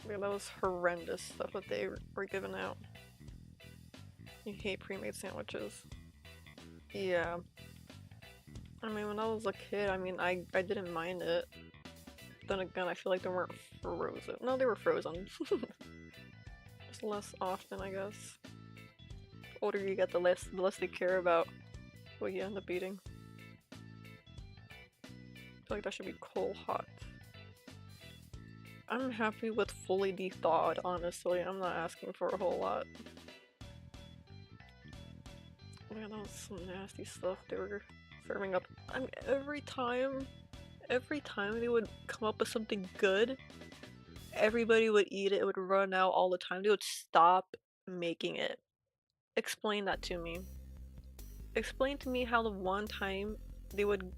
Speaker 1: Yeah, that was horrendous stuff that they were giving out. You hate pre-made sandwiches. Yeah. I mean, when I was a kid, I mean, I didn't mind it. Then again, I feel like they weren't frozen. No, they were frozen. Just less often, I guess. The older you get, the less they care about what you end up eating. I feel like that should be cold hot. I'm happy with fully de-thawed, honestly. I'm not asking for a whole lot. Man, that was some nasty stuff they were serving up. I mean, every time they would come up with something good, everybody would eat it, it would run out all the time. They would stop making it. Explain that to me. Explain to me how the one time they would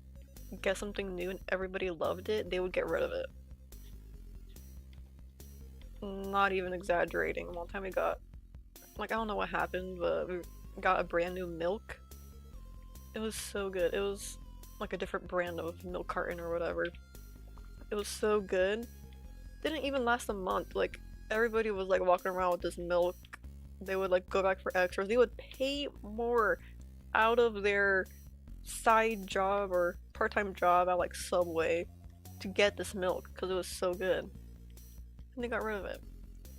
Speaker 1: get something new and everybody loved it, they would get rid of it. Not even exaggerating. One time we got, like, I don't know what happened, but we got a brand new milk. It was so good. It was like a different brand of milk carton or whatever. It was so good. Didn't even last a month. Like, everybody was like walking around with this milk. They would like go back for extras. They would pay more out of their side job or part-time job at like Subway to get this milk because it was so good. And they got rid of it.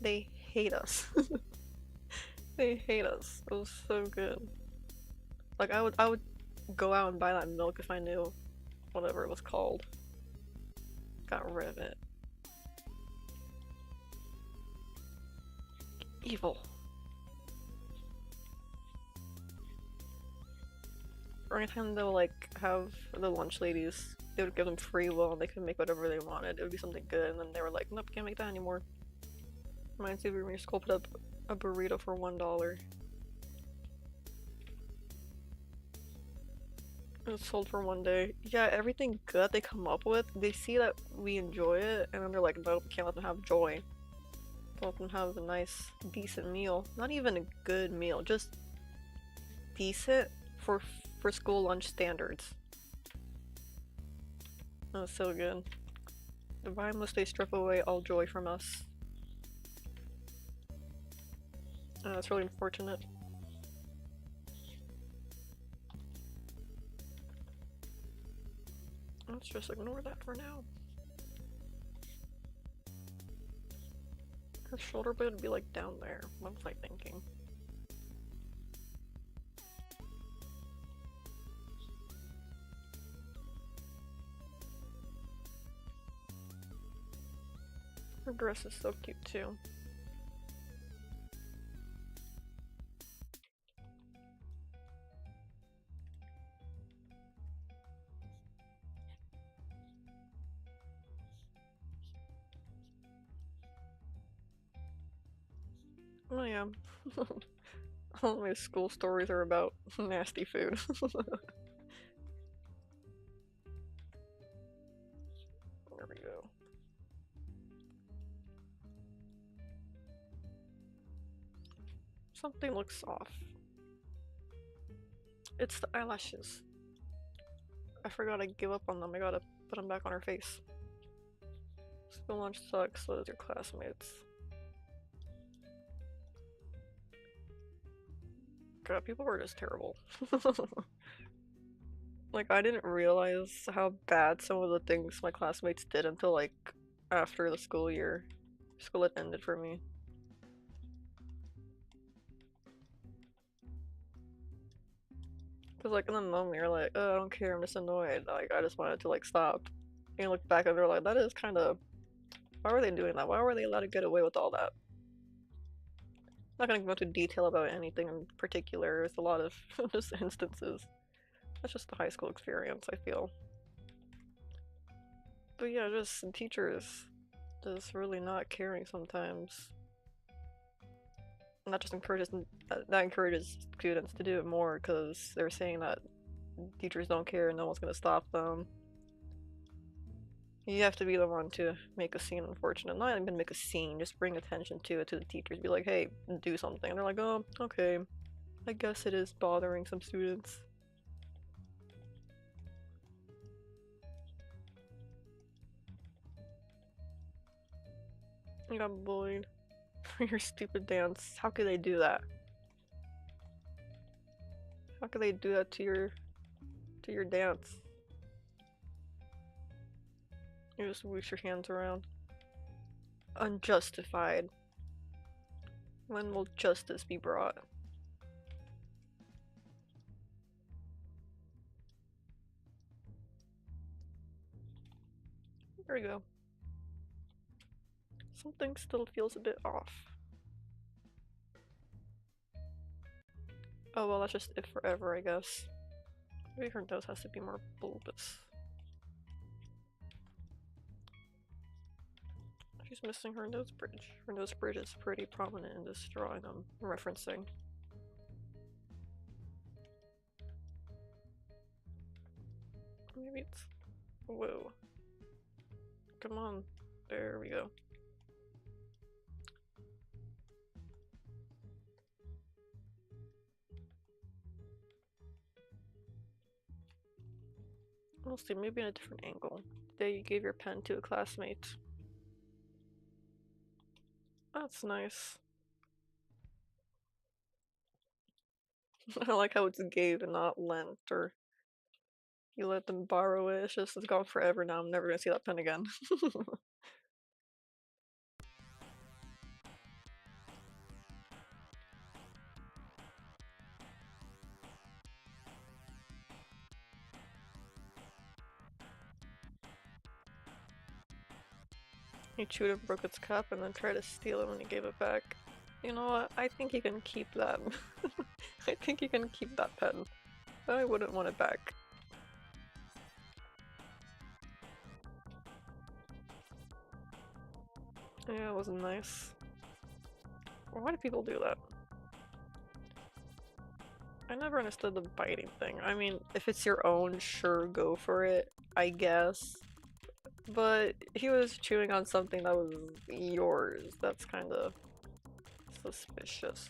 Speaker 1: They hate us. They hate us. It was so good. Like I would go out and buy that milk if I knew whatever it was called. Got rid of it. Evil. Or anytime they'll like have the lunch ladies, they would give them free will and they could make whatever they wanted. It would be something good, and then they were like, nope, can't make that anymore. Reminds me of when your school put up a burrito for $1. It was sold for 1 day. Yeah, everything good they come up with, they see that we enjoy it, and then they're like, nope, can't let them have joy. Let them have a nice, decent meal. Not even a good meal, just decent for school lunch standards. That was so good. Why must they strip away all joy from us? That's really unfortunate. Let's just ignore that for now. Her shoulder blade would be like down there. What was I thinking? Her dress is so cute too. Oh yeah. All my school stories are about nasty food. There we go. Something looks off. It's the eyelashes. I forgot I give up on them. I gotta put them back on her face. School lunch sucks, so does your classmates. God, people were just terrible. Like, I didn't realize how bad some of the things my classmates did until, like, after the school year. School had ended for me. Cause, like, in the moment, you're like, oh, I don't care, I'm just annoyed. Like, I just wanted to, like, stop. And you look back and they're like, that is kind of... Why were they doing that? Why were they allowed to get away with all that? I'm not gonna go into detail about anything in particular. There's a lot of just instances. That's just the high school experience, I feel. But yeah, just teachers just really not caring sometimes. And that just encourages that encourages students to do it more because they're saying that teachers don't care and no one's gonna stop them. You have to be the one to make a scene, unfortunately. Not even make a scene, just bring attention to it to the teachers. Be like, hey, do something. And they're like, oh, okay. I guess it is bothering some students. You got bullied for your stupid dance. How could they do that? could they do that to your dance? You just wish your hands around. Unjustified. When will justice be brought? There we go. Something still feels a bit off. Oh well, that's just it forever, I guess. Maybe her nose has to be more bulbous. She's missing her nose bridge. Her nose bridge is pretty prominent in this drawing I'm referencing. Maybe it's... Whoa. Come on. There we go. We'll see, maybe in a different angle. The day you gave your pen to a classmate. That's nice. I like how it's gave and not lent, or you let them borrow it. It's gone forever now. I'm never gonna see that pen again. He chewed and broke its cup and then tried to steal it when he gave it back. You know what? I think you can keep that. I think you can keep that pen. I wouldn't want it back. Yeah, it wasn't nice. Why do people do that? I never understood the biting thing. I mean, if it's your own, sure, go for it, I guess. But he was chewing on something that was yours. That's kind of suspicious.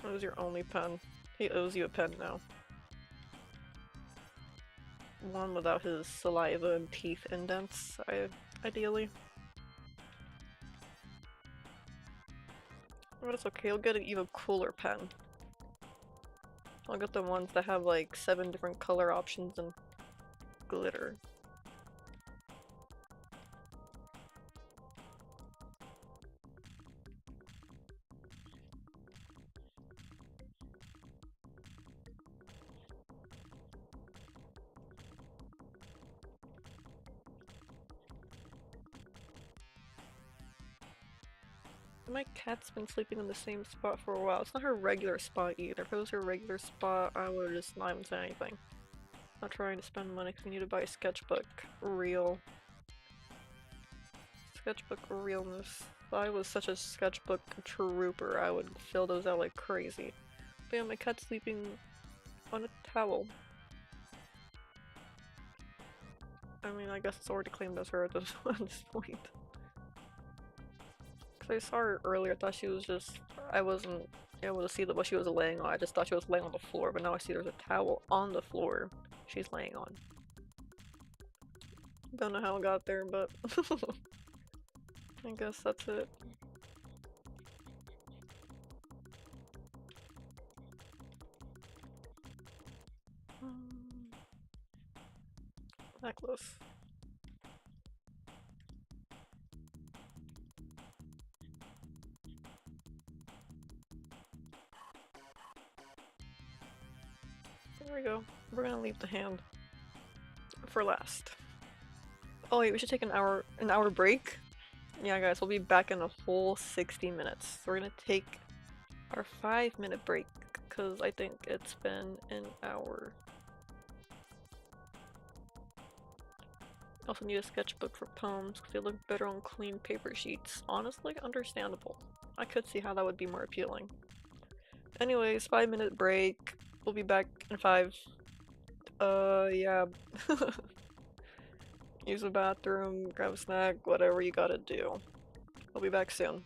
Speaker 1: It was your only pen. He owes you a pen now. One without his saliva and teeth indents, ideally. But it's okay, you'll get an even cooler pen. I'll get the ones that have like 7 different color options and glitter. My cat's been sleeping in the same spot for a while. It's not her regular spot either. If it was her regular spot, I would just not even say anything. Not trying to spend money because we need to buy a sketchbook. Real. Sketchbook realness. If I was such a sketchbook trooper, I would fill those out like crazy. But yeah, my cat's sleeping on a towel. I mean, I guess it's already claimed as her at this point. I saw her earlier, I thought she was just... I wasn't able to see what she was laying on, I just thought she was laying on the floor, but now I see there's a towel on the floor she's laying on. Don't know how it got there, but... I guess that's it. Necklace. There we go. We're gonna leave the hand for last. Oh wait, we should take an hour break. Yeah guys, we'll be back in a whole 60 minutes. So we're gonna take our 5-minute break because I think it's been an hour. Also need a sketchbook for poems because they look better on clean paper sheets. Honestly, understandable. I could see how that would be more appealing. Anyways, 5-minute break. We'll be back in 5. Yeah. Use the bathroom, grab a snack, whatever you gotta do. I'll be back soon.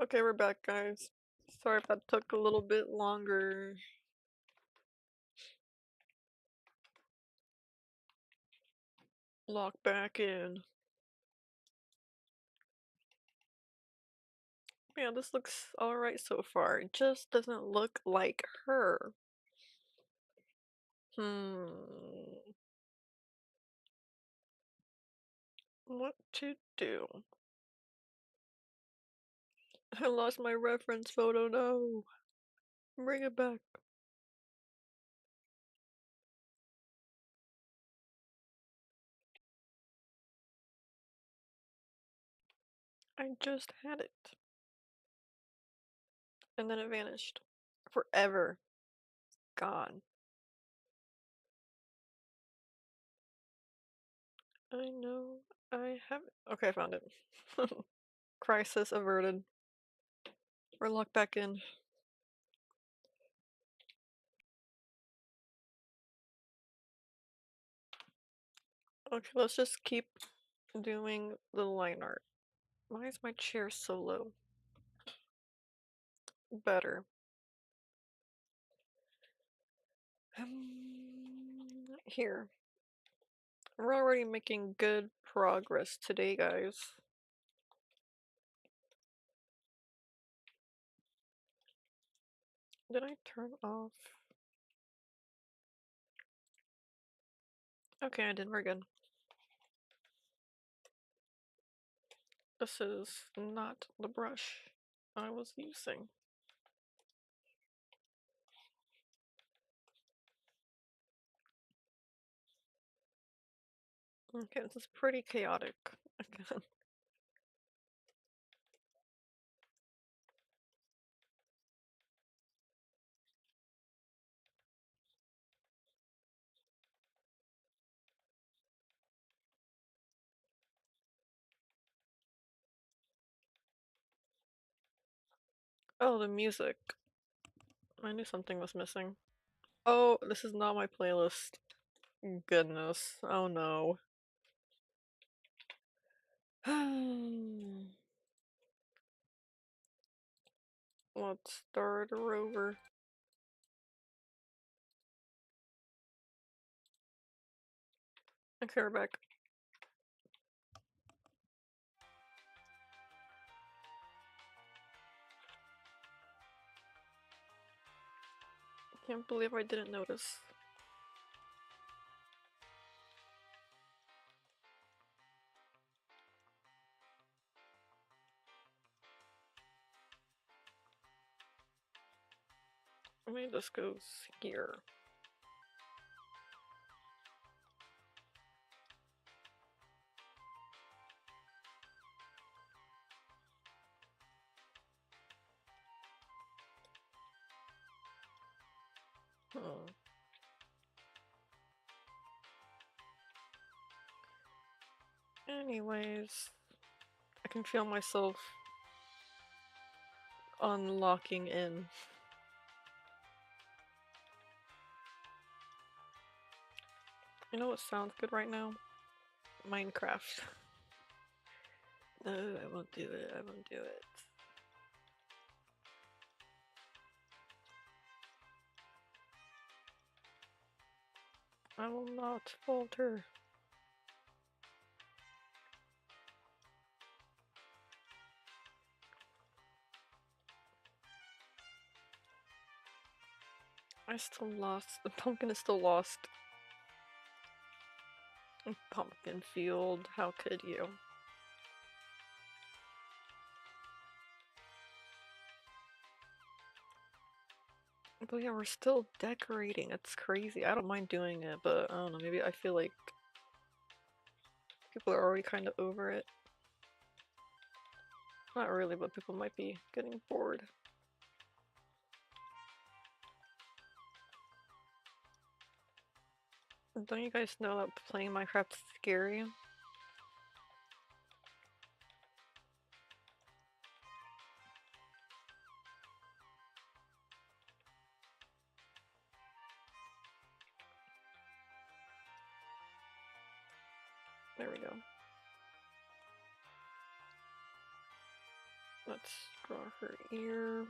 Speaker 1: Okay, we're back, guys. Sorry if that took a little bit longer. Lock back in. Yeah, this looks alright so far. It just doesn't look like her. What to do? I lost my reference photo, no. Bring it back. I just had it. And then it vanished. Forever. Gone. I know I have it. Okay, I found it. Crisis averted. We're locked back in. Okay, let's just keep doing the line art. Why is my chair so low? Better. Here. We're already making good progress today, guys. Did I turn off? Okay, I did. We're good. This is not the brush I was using. Okay, this is pretty chaotic. Oh, the music. I knew something was missing. Oh, this is not my playlist. Goodness. Oh no. Let's start her over. Okay, we're back. Can't believe I didn't notice. Maybe this goes here. Hmm. Anyways, I can feel myself unlocking in. You know what sounds good right now? Minecraft. No, I won't do it. I won't do it. I will not falter. I still lost. The pumpkin is still lost. Pumpkin field, how could you? But yeah, we're still decorating. It's crazy. I don't mind doing it, but I don't know, maybe I feel like people are already kind of over it. Not really, but people might be getting bored. Don't you guys know that playing Minecraft is scary? There we go. Let's draw her ear.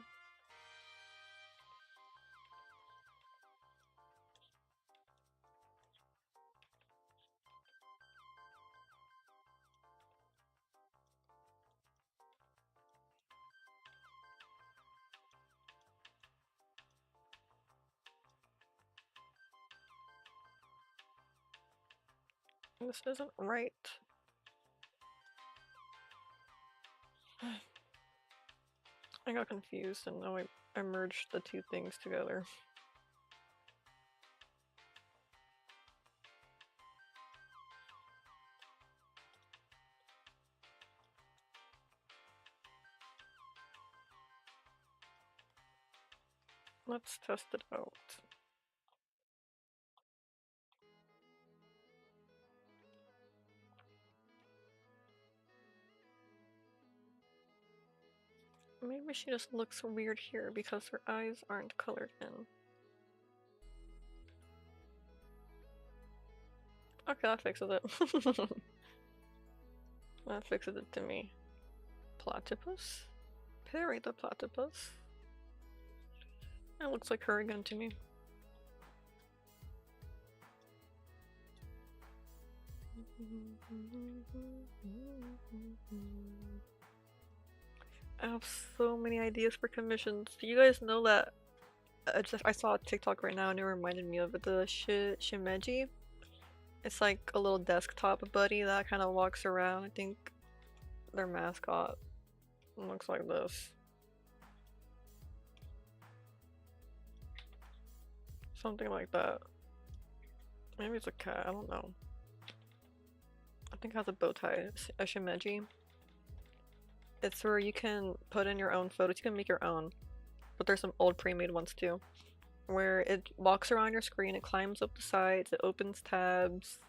Speaker 1: This isn't right. I got confused and now I merged the two things together. Let's test it out. Maybe she just looks weird here because her eyes aren't colored in. Okay, that fixes it. That fixes it to me. Platypus? Perry the platypus? That looks like her again to me. I have so many ideas for commissions. Do you guys know that I saw a TikTok right now and it reminded me of the Shimeji? It's like a little desktop buddy that kind of walks around. I think their mascot looks like this. Something like that. Maybe it's a cat, I don't know. I think it has a bow tie. A Shimeji. It's where you can put in your own photos. You can make your own. But there's some old pre-made ones too. Where it walks around your screen, it climbs up the sides, it opens tabs.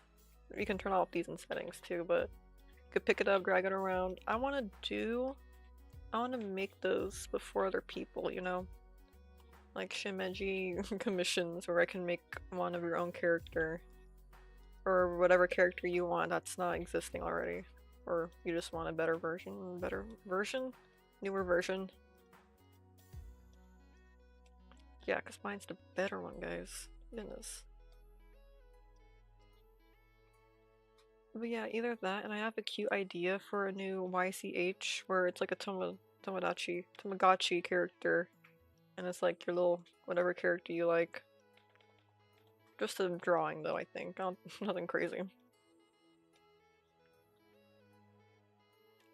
Speaker 1: You can turn off these in settings too, but you could pick it up, drag it around. I want to make those before other people, you know? Like Shimeji commissions where I can make one of your own character. Or whatever character you want that's not existing already. Or you just want a better version? Newer version? Yeah, because mine's the better one, guys. Goodness. But yeah, either that, and I have a cute idea for a new YCH where it's like a Tamagotchi character. And it's like your little, whatever character you like. Just a drawing though, I think. Nothing crazy.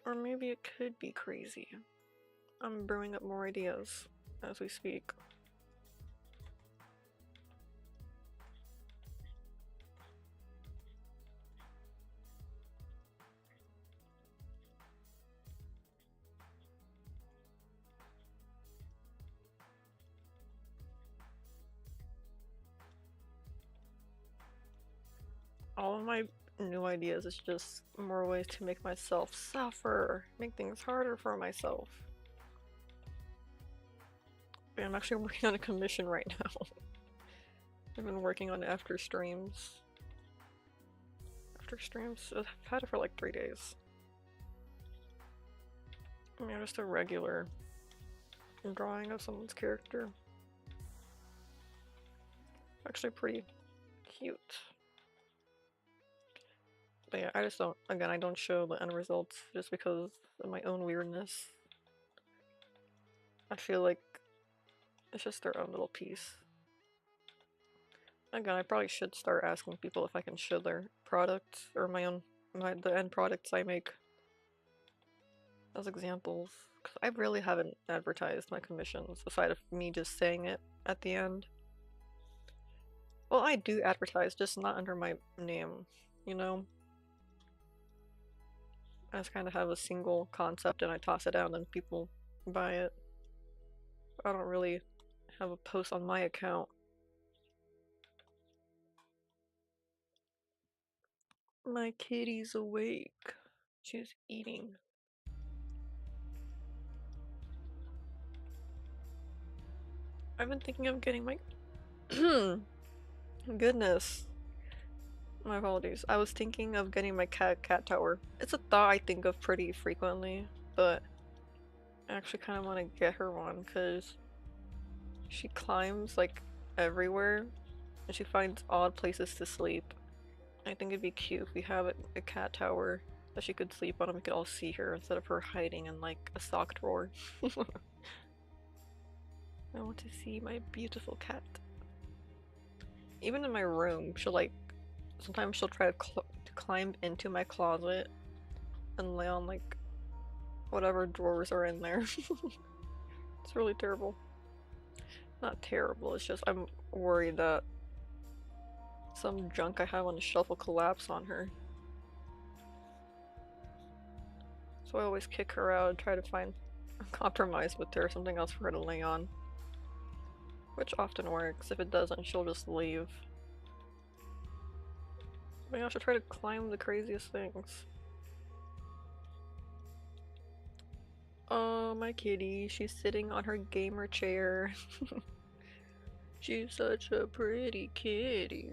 Speaker 1: Or maybe it could be crazy. I'm brewing up more ideas as we speak. All of my new ideas is just more ways to make myself suffer, make things harder for myself. But I'm actually working on a commission right now. I've been working on after streams. I've had it for like 3 days. I mean, just a regular drawing of someone's character. Actually pretty cute. But yeah, I just don't, again, I don't show the end results just because of my own weirdness. I feel like it's just their own little piece. Again, I probably should start asking people if I can show their product or the end products I make as examples. Because I really haven't advertised my commissions aside of me just saying it at the end. Well, I do advertise, just not under my name, you know? I just kind of have a single concept and I toss it out and people buy it. I don't really have a post on my account. My kitty's awake. She's eating. I've been thinking of getting my goodness. My apologies. I was thinking of getting my cat tower. It's a thought I think of pretty frequently, but I actually kind of want to get her one because she climbs like everywhere and she finds odd places to sleep. I think it'd be cute if we have a cat tower that she could sleep on and we could all see her instead of her hiding in like a sock drawer. I want to see my beautiful cat. Even in my room, she'll like, sometimes she'll try to climb into my closet and lay on like whatever drawers are in there. It's really terrible. Not terrible, it's just I'm worried that some junk I have on the shelf will collapse on her. So I always kick her out and try to find a compromise with her, something else for her to lay on. Which often works. If it doesn't, she'll just leave. But yeah, she'll try to climb the craziest things. Oh, my kitty. She's sitting on her gamer chair. She's such a pretty kitty.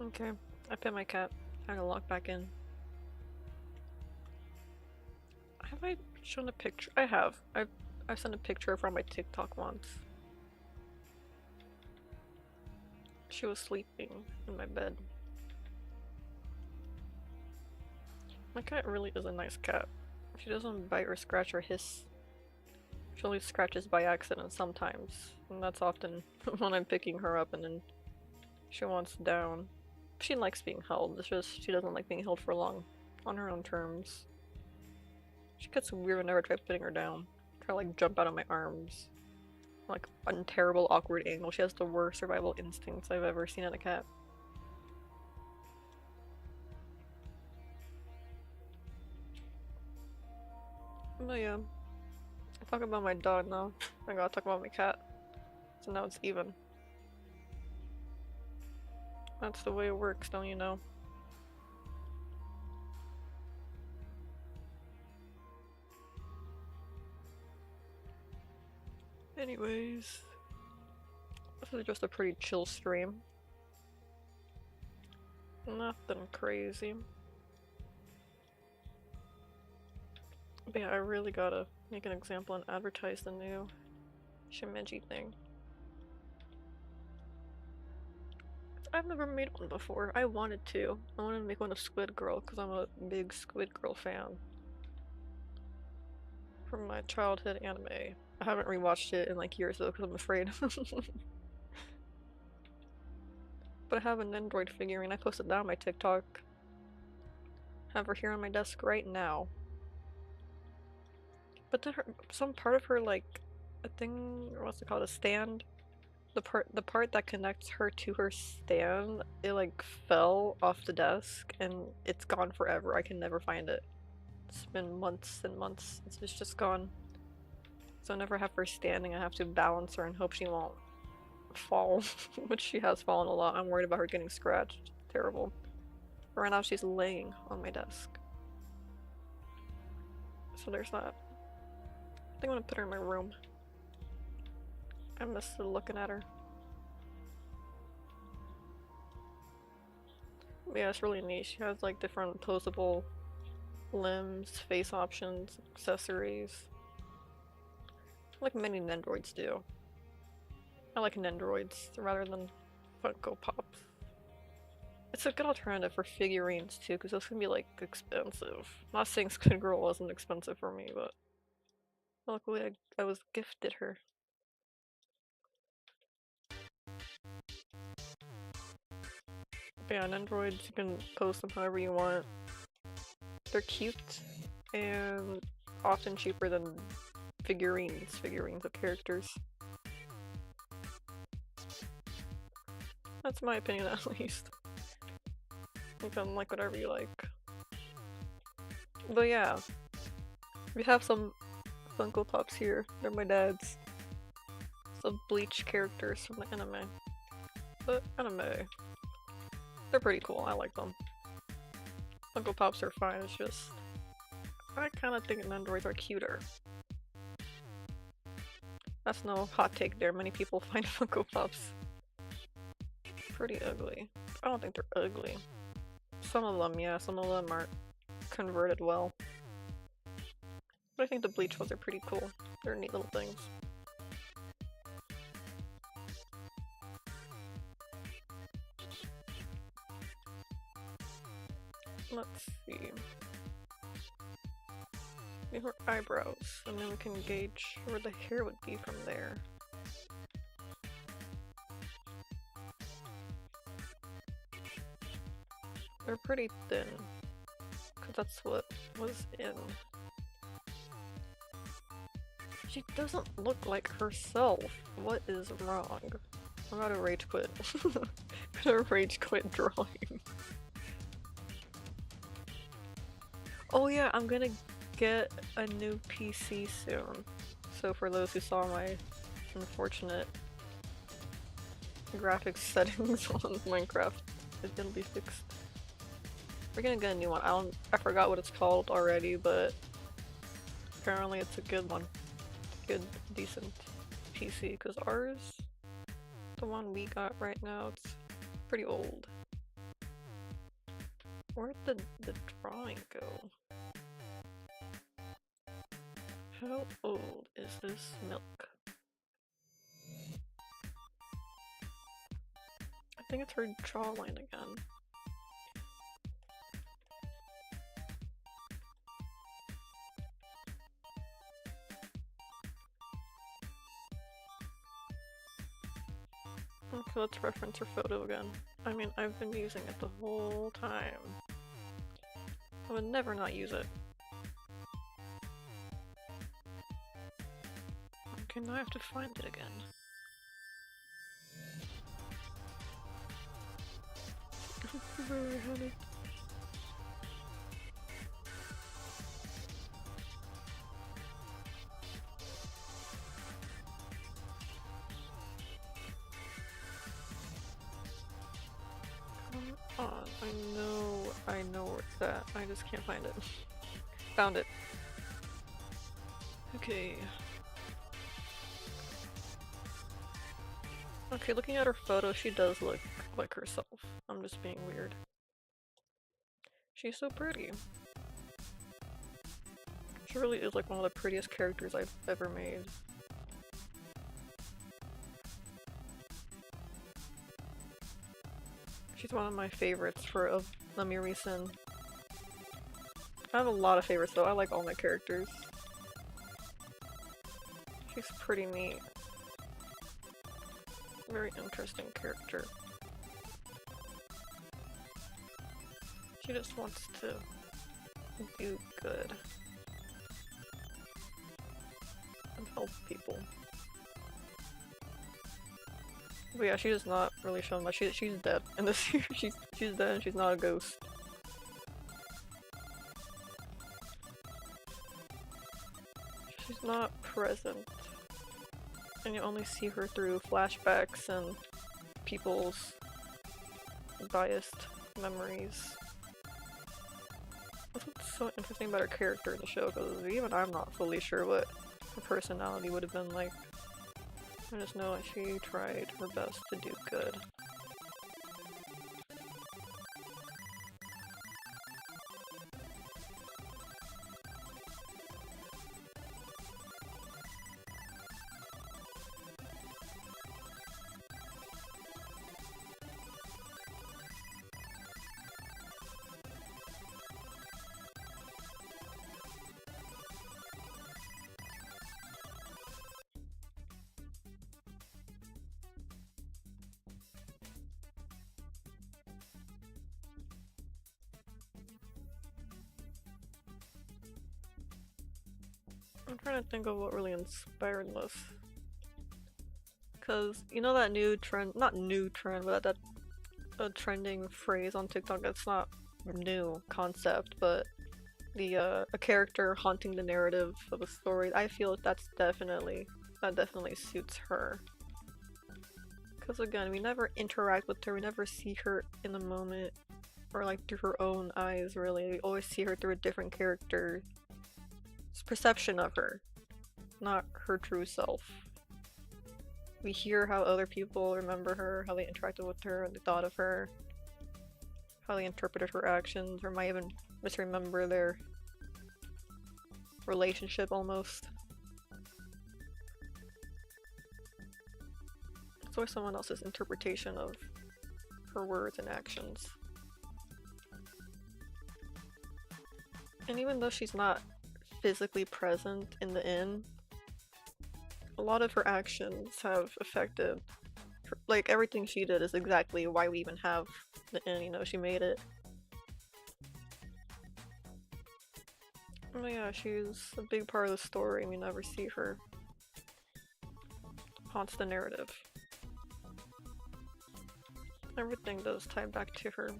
Speaker 1: Okay, I pet my cat. I gotta log back in. Have I shown a picture? I have. I've sent a picture from my TikTok once. She was sleeping in my bed. My cat really is a nice cat. She doesn't bite or scratch or hiss. She only scratches by accident sometimes, and that's often when I'm picking her up and then she wants down. She likes being held, it's just she doesn't like being held for long, on her own terms. She gets weird whenever I try putting her down. Try to like jump out of my arms. Like a terrible awkward angle. She has the worst survival instincts I've ever seen in a cat. But yeah. I talk about my dog now. I gotta talk about my cat. So now it's even. That's the way it works, don't you know? Anyways, this is just a pretty chill stream. Nothing crazy. But yeah, I really gotta make an example and advertise the new Shimeji thing. I've never made one before. I wanted to. I wanted to make one of Squid Girl because I'm a big Squid Girl fan. From my childhood anime. I haven't rewatched it in like years though because I'm afraid. But I have an Android figurine. I posted that on my TikTok. Have her here on my desk right now. But then some part of her like a thing, or what's it called, a stand? The part that connects her to her stand, it like fell off the desk and it's gone forever. I can never find it. It's been months and months. It's just gone. So I never have her standing. I have to balance her and hope she won't fall, which she has fallen a lot. I'm worried about her getting scratched. Terrible. But right now she's laying on my desk. So there's that. I think I'm gonna put her in my room. I miss looking at her. But yeah, it's really neat. She has like different posable limbs, face options, accessories. Like many Nendroids do. I like Nendroids rather than Funko Pops. It's a good alternative for figurines too, because those can be like expensive. Not saying Squid Girl wasn't expensive for me, but luckily I was gifted her. But yeah, Nendroids, you can post them however you want. They're cute and often cheaper than figurines of characters. That's my opinion at least. You can like whatever you like. But yeah, we have some Funko Pops here. They're my dad's. Some Bleach characters from the anime. The anime. They're pretty cool, I like them. Funko Pops are fine, it's just I kinda think Nendroids are cuter. That's no hot take there, many people find Funko Pops pretty ugly. I don't think they're ugly. Some of them, yeah, some of them aren't converted well. But I think the bleach ones are pretty cool. They're neat little things. Let's see. These are eyebrows, and then we can gauge where the hair would be from there. They're pretty thin, because that's what was in. She doesn't look like herself. What is wrong? I'm about to rage quit. I'm gonna rage quit drawing. Oh yeah, I'm gonna get a new PC soon. So for those who saw my unfortunate graphics settings on Minecraft, it'll be fixed. We're gonna get a new one. I forgot what it's called already, but apparently it's a good one. Good, decent PC, because ours, the one we got right now, it's pretty old. Where'd the drawing go? How old is this milk? I think it's her jawline again. Okay, let's reference her photo again. I mean, I've been using it the whole time. I would never not use it. Okay, now I have to find it again. Where I had it. Come on, I know where it's at. I just can't find it. Found it. Okay. Okay, looking at her photo, she does look like herself. I'm just being weird. She's so pretty. She really is like one of the prettiest characters I've ever made. She's one of my favorites for Lemuri-san. I have a lot of favorites though, I like all my characters. She's pretty neat. Very interesting character. She just wants to do good. And help people. But yeah, she does not really show much. She's dead in this series. She's dead and she's not a ghost. She's not present. And you only see her through flashbacks and people's biased memories. That's what's so interesting about her character in the show, because even I'm not fully sure what her personality would have been like. I just know that she tried her best to do good. I'm trying to think of what really inspired this. Cause you know that new trend, not new trend, but that a trending phrase on TikTok that's not new concept, but the a character haunting the narrative of a story. I feel that definitely suits her. Cause again, we never interact with her, we never see her in the moment, or like through her own eyes really. We always see her through a different character's perception of her, not her true self. We hear how other people remember her, how they interacted with her, and they thought of her, how they interpreted her actions, or might even misremember their relationship almost. It's always someone else's interpretation of her words and actions. And even though she's not physically present in the inn, a lot of her actions have affected her, like everything she did is exactly why we even have the inn, you know, she made it. Oh yeah, she's a big part of the story and we never see her. Haunts the narrative. Everything does tie back to her.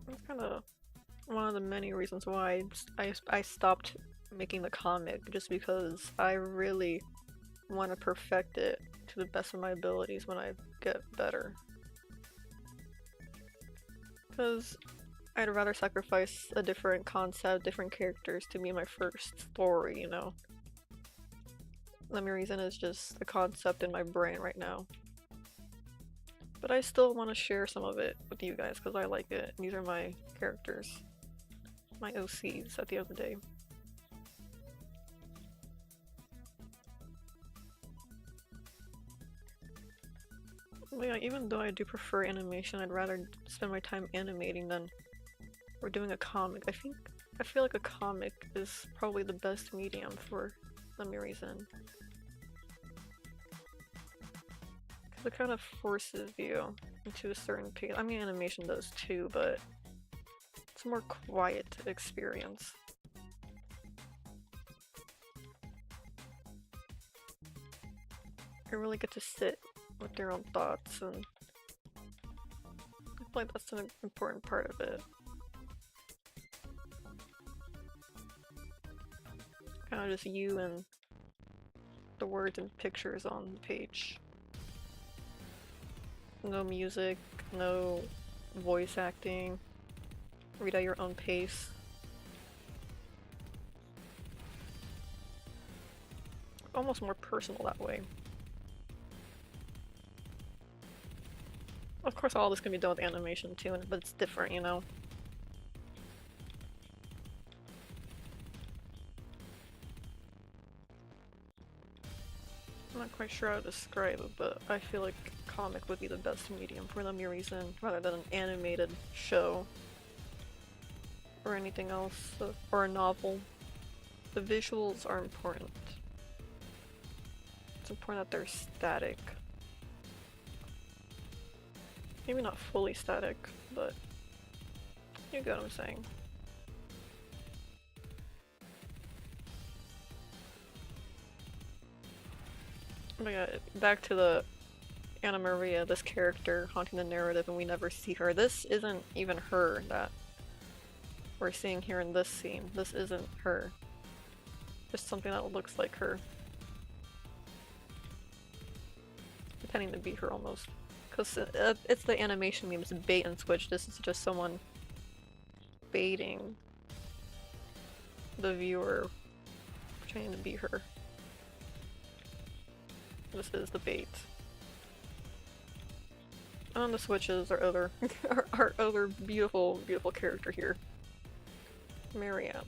Speaker 1: That's kind of one of the many reasons why I stopped making the comic, just because I really want to perfect it to the best of my abilities when I get better. Because I'd rather sacrifice a different concept, different characters to be my first story, you know? The main reason is just the concept in my brain right now. But I still want to share some of it with you guys because I like it. These are my characters. My OCs at the end of the day. But yeah, even though I do prefer animation, I'd rather spend my time animating than we're doing a comic. I feel like a comic is probably the best medium for the reason. Because it kind of forces you into a certain pace. I mean, animation does too, but it's a more quiet experience. You really get to sit with your own thoughts, and I feel like that's an important part of it. Kind of just you and the words and pictures on the page. No music, no voice acting. Read at your own pace. Almost more personal that way. Of course, all this can be done with animation too, but it's different, you know? I'm not quite sure how to describe it, but I feel like comic would be the best medium for the mere reason, rather than an animated show or anything else, or a novel. The visuals are important. It's important that they're static. Maybe not fully static, but you get what I'm saying. But yeah, back to the Anna Maria, this character haunting the narrative, and we never see her. This isn't even her that we're seeing here in this scene. This isn't her. Just something that looks like her. Pretending to be her almost. Because it's the animation memes, bait and switch. This is just someone baiting the viewer, pretending to be her. This is the bait. And the switches are other our other beautiful, beautiful character here. Marianne.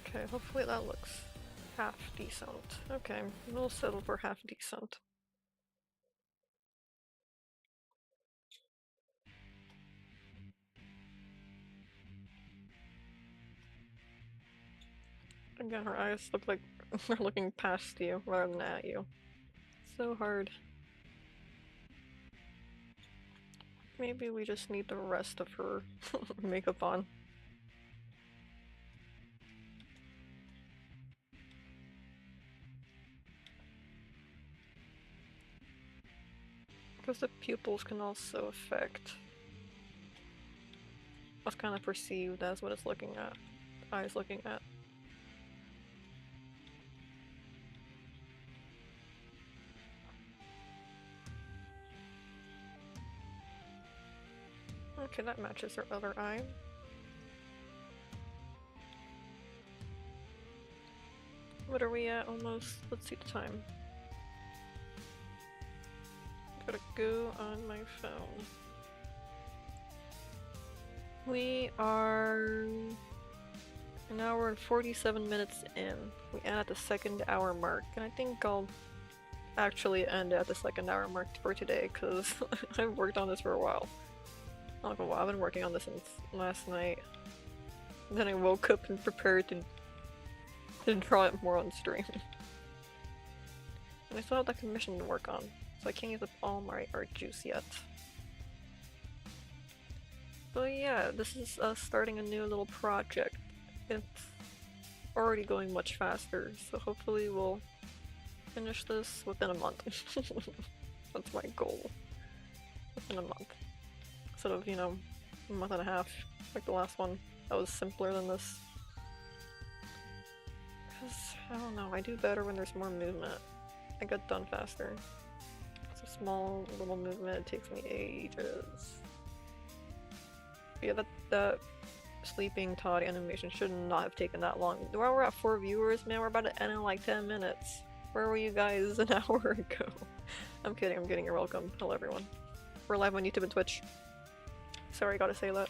Speaker 1: Okay, hopefully that looks half decent. Okay, we'll settle for half decent. Again, her eyes look like they're looking past you rather than at you. So hard. Maybe we just need the rest of her makeup on. Because the pupils can also affect what's kind of perceived as what it's looking at, the eye's looking at. Okay, that matches her other eye. What are we at almost? Let's see the time. Gotta go on my phone. We are an hour and 47 minutes in. We end at the second hour mark, and I think I'll actually end at the second hour mark for today because I've worked on this for a while. Not like a while, I've been working on this since last night. Then I woke up and prepared to draw it more on stream. And I still have that commission to work on, so I can't use up all my art juice yet. But yeah, this is us starting a new little project. It's already going much faster, so hopefully we'll finish this within a month. That's my goal. Within a month. Instead of, you know, a month and a half, like the last one. That was simpler than this. Because, I don't know, I do better when there's more movement. I get done faster. It's a small little movement, it takes me ages. Yeah, that sleeping Todd animation should not have taken that long. Well, we're at 4 viewers, man, we're about to end in like 10 minutes. Where were you guys an hour ago? I'm kidding, you're welcome. Hello everyone. We're live on YouTube and Twitch. Sorry, I gotta say that.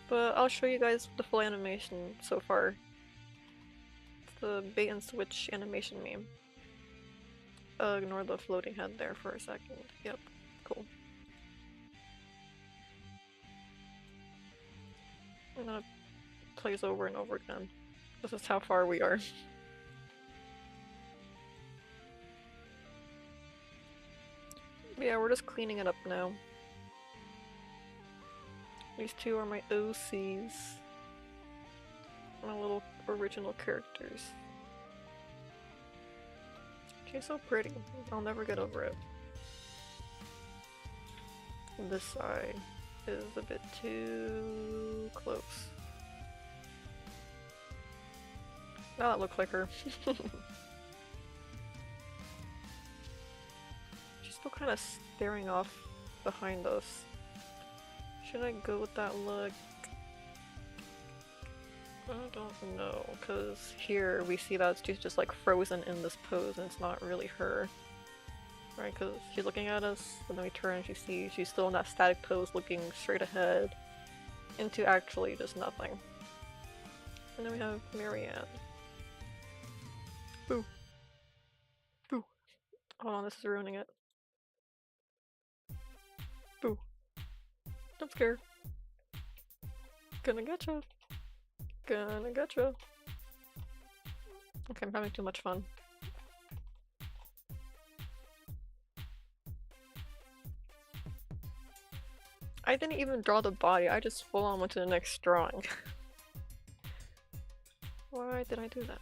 Speaker 1: But I'll show you guys the full animation so far. It's the bait and switch animation meme. Ignore the floating head there for a second. Yep, cool. And then it plays over and over again. This is how far we are. Yeah, we're just cleaning it up now. These two are my OCs. My little original characters. She's so pretty. I'll never get over it. This side is a bit too close. Now that looks like her. She's still kind of staring off behind us. Should I go with that look? I don't know, because here we see that she's just like frozen in this pose and it's not really her. Right, because she's looking at us, and then we turn and she's still in that static pose looking straight ahead into actually just nothing. And then we have Marianne. Boo. Boo. Hold on, this is ruining it. Boo. I'm scared. Gonna getcha. Gonna getcha. Okay, I'm having too much fun. I didn't even draw the body, I just full on went to the next drawing. Why did I do that?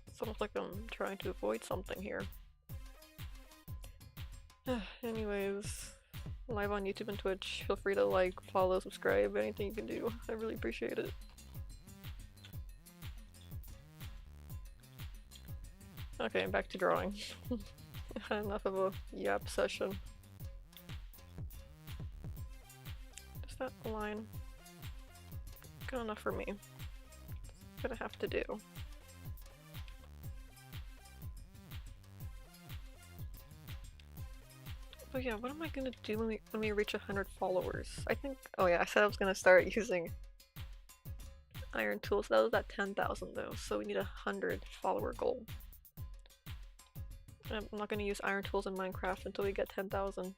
Speaker 1: It's almost like I'm trying to avoid something here. Anyways, live on YouTube and Twitch. Feel free to like, follow, subscribe, anything you can do. I really appreciate it. Okay, back to drawing. Enough of a yap session. Just that line. Good enough for me. It's gonna have to do. Oh yeah, what am I gonna do when we reach 100 followers? I think, oh yeah, I said I was gonna start using iron tools. That was at 10,000 though, so we need 100 follower goal. I'm not gonna use iron tools in Minecraft until we get 10,000.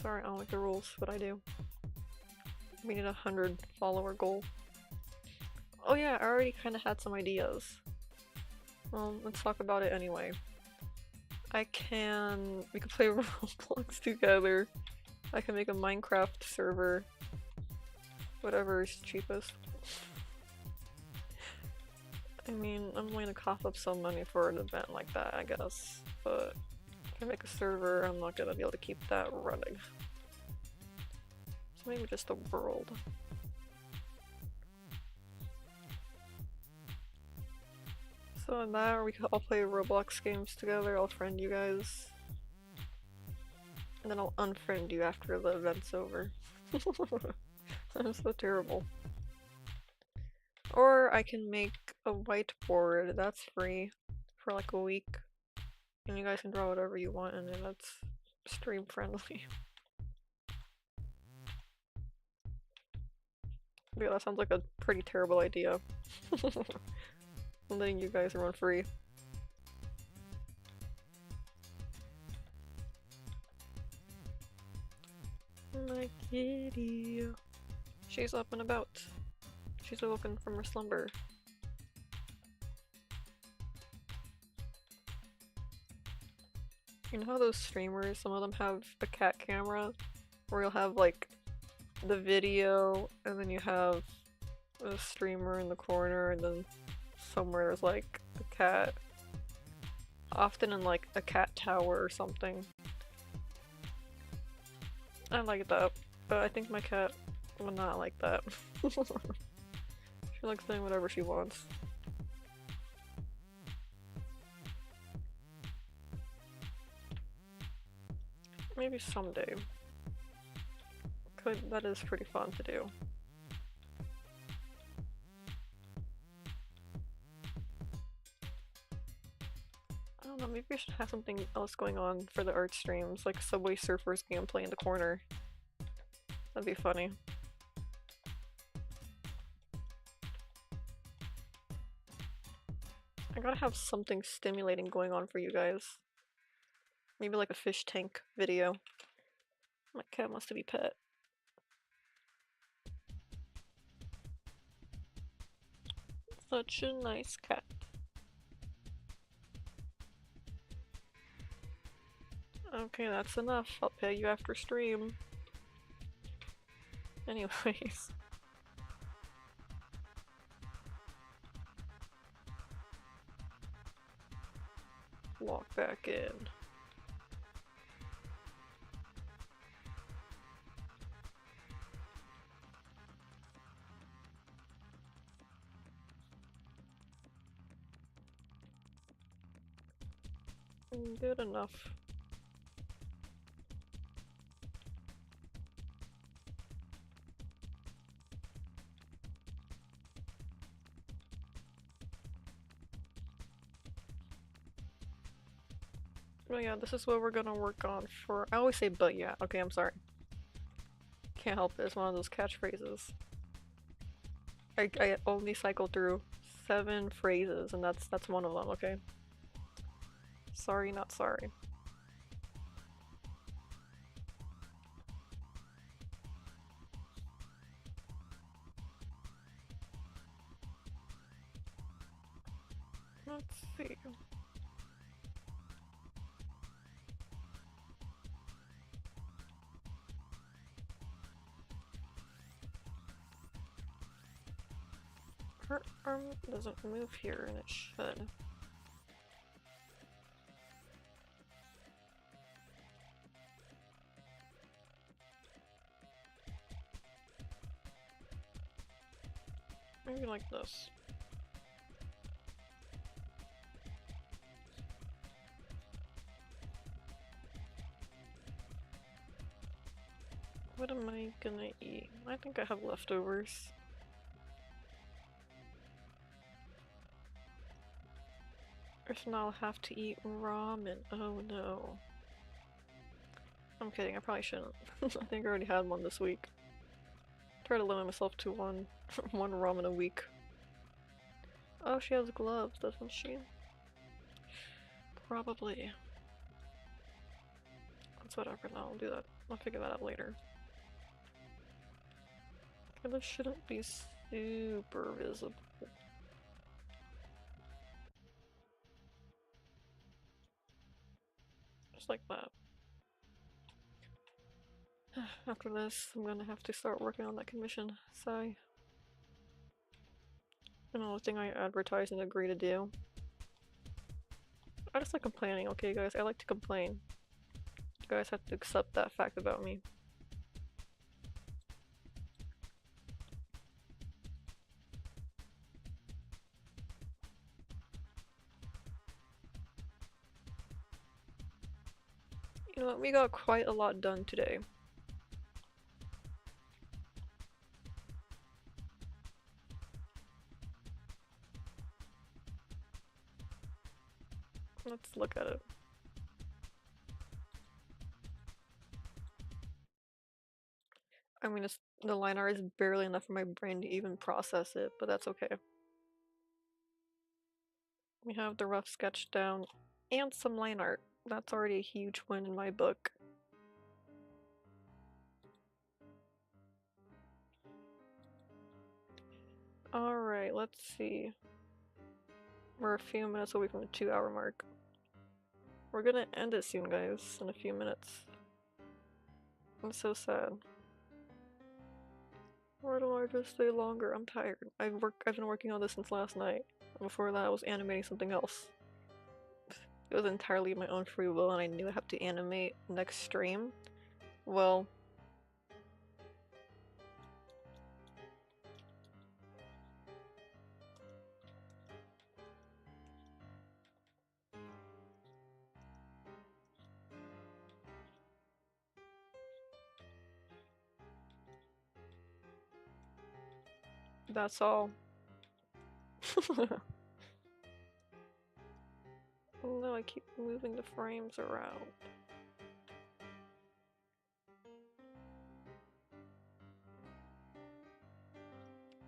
Speaker 1: Sorry, I don't like the rules, but I do. We need 100 follower goal. Oh yeah, I already kinda had some ideas. Well, let's talk about it anyway. we can play Roblox together. I can make a Minecraft server. Whatever is cheapest. I mean, I'm going to cough up some money for an event like that, I guess. But I can make a server, I'm not gonna be able to keep that running. So maybe just a world. So in that, we could all play Roblox games together, I'll friend you guys. And then I'll unfriend you after the event's over. I'm so terrible. Or I can make a whiteboard, that's free, for like a week. And you guys can draw whatever you want in it, that's stream friendly. Yeah, that sounds like a pretty terrible idea. I'm letting you guys run free. My kitty. She's up and about. She's awoken from her slumber. You know how those streamers, some of them have a cat camera? Where you'll have like the video and then you have a streamer in the corner and then somewhere there's like a cat. Often in like a cat tower or something. I like that, but I think my cat would not like that. She likes doing whatever she wants. Maybe someday. That is pretty fun to do. I don't know, maybe we should have something else going on for the art streams, like Subway Surfers gameplay in the corner. That'd be funny. I gotta have something stimulating going on for you guys. Maybe like a fish tank video. My cat wants to be pet. Such a nice cat. Okay, that's enough. I'll pay you after stream. Anyways. Walk back in. Good enough. Oh yeah, this is what we're gonna work on for— I always say but yeah, okay, I'm sorry. Can't help it, it's one of those catchphrases. I only cycled through 7 phrases and that's one of them, okay? Sorry, not sorry. Let's see. Her arm doesn't move here and it should. Maybe like this. What am I gonna eat? I think I have leftovers. If not, I'll have to eat ramen. Oh no. I'm kidding, I probably shouldn't. I think I already had one this week. Try to limit myself to one ramen a week. Oh, she has gloves, doesn't she? Probably. That's whatever, no, I'll do that. I'll figure that out later. Okay, this shouldn't be super visible. Just like that. After this, I'm gonna have to start working on that commission. Sigh. Another thing I advertise and agree to do. I just like complaining, okay guys? I like to complain. You guys have to accept that fact about me. You know what? We got quite a lot done today. Let's look at it. I mean, the line art is barely enough for my brain to even process it, but that's okay. We have the rough sketch down and some line art. That's already a huge win in my book. Alright, let's see. We're a few minutes away from the 2-hour mark. We're gonna end it soon, guys, in a few minutes. I'm so sad. Why don't I just stay longer? I'm tired. I've been working on this since last night. Before that, I was animating something else. It was entirely my own free will, and I knew I have to animate next stream. Well, that's all. Oh no, I keep moving the frames around.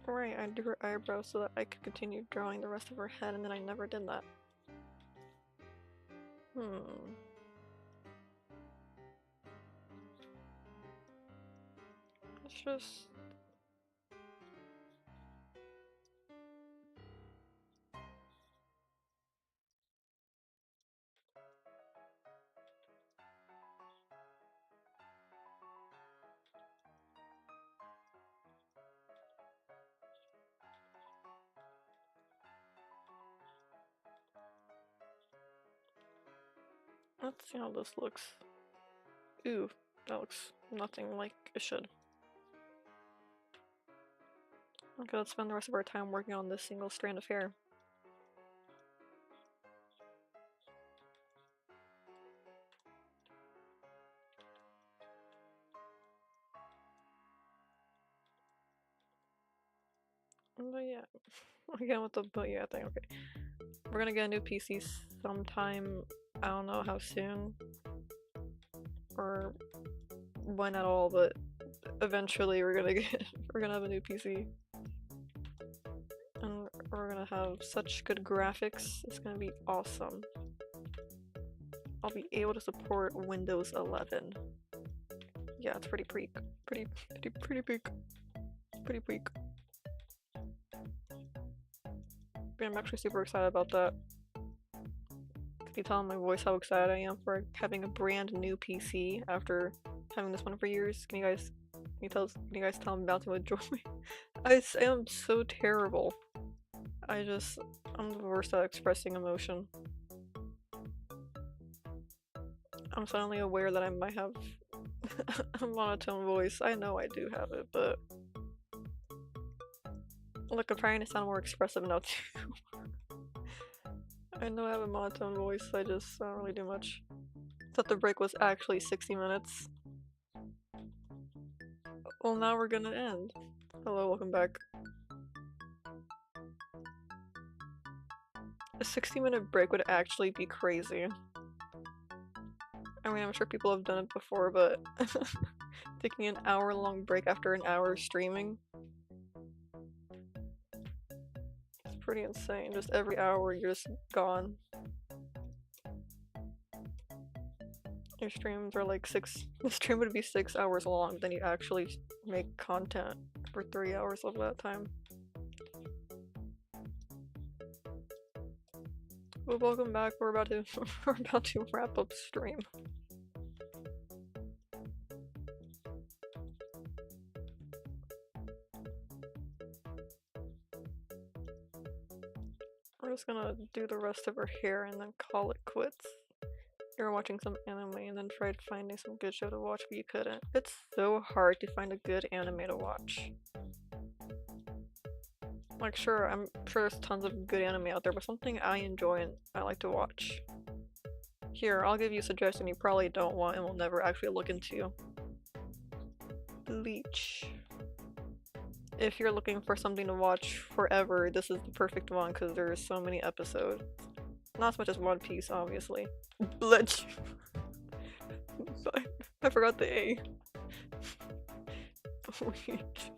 Speaker 1: Right, I drew her eyebrows so that I could continue drawing the rest of her head, and then I never did that. It's just... Let's see how this looks. Ooh, that looks nothing like it should. Okay, let's spend the rest of our time working on this single strand of hair. But yeah, again with the but yeah thing, okay. We're gonna get a new PC sometime, I don't know how soon, or when at all, but eventually we're gonna have a new PC. And we're gonna have such good graphics, it's gonna be awesome. I'll be able to support Windows 11. Yeah, it's pretty peak. Pretty peak. But I'm actually super excited about that. Can you tell in my voice how excited I am for having a brand new PC after having this one for years? Can you guys tell I'm bouncing with joy? I am so terrible. I'm the worst at expressing emotion. I'm suddenly aware that I might have a monotone voice. I know I do have it, but look, I'm trying to sound more expressive now too. I know I have a monotone voice, I just don't really do much. Thought the break was actually 60 minutes. Well, now we're gonna end. Hello, welcome back. A 60-minute break would actually be crazy. I mean, I'm sure people have done it before, but taking an hour-long break after an hour of streaming, it's pretty insane. Just every hour you're just gone. Your streams are like the stream would be 6 hours long, then you actually make content for 3 hours of that time. Well, welcome back. We're about to wrap up stream. I'm just gonna do the rest of her hair and then call it quits. You're watching some anime and then tried finding some good show to watch, but you couldn't. It's so hard to find a good anime to watch. Like, sure, I'm sure there's tons of good anime out there, but something I enjoy and I like to watch. Here, I'll give you a suggestion you probably don't want and will never actually look into. Bleach. If you're looking for something to watch forever, this is the perfect one because there's so many episodes. Not as much as One Piece, obviously. Bleach. I forgot the A. Bleach.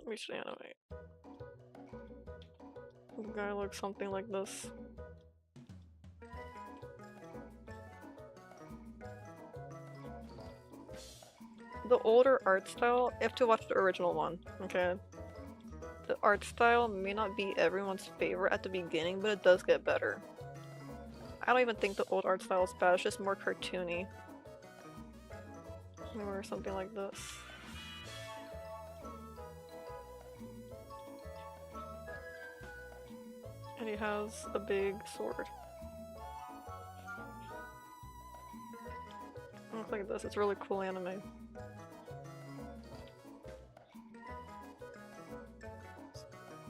Speaker 1: We should animate. The guy looks something like this. The older art style, you have to watch the original one, okay? The art style may not be everyone's favorite at the beginning, but it does get better. I don't even think the old art style is bad, it's just more cartoony. Or something like this. And he has a big sword. It looks like this, it's really cool anime.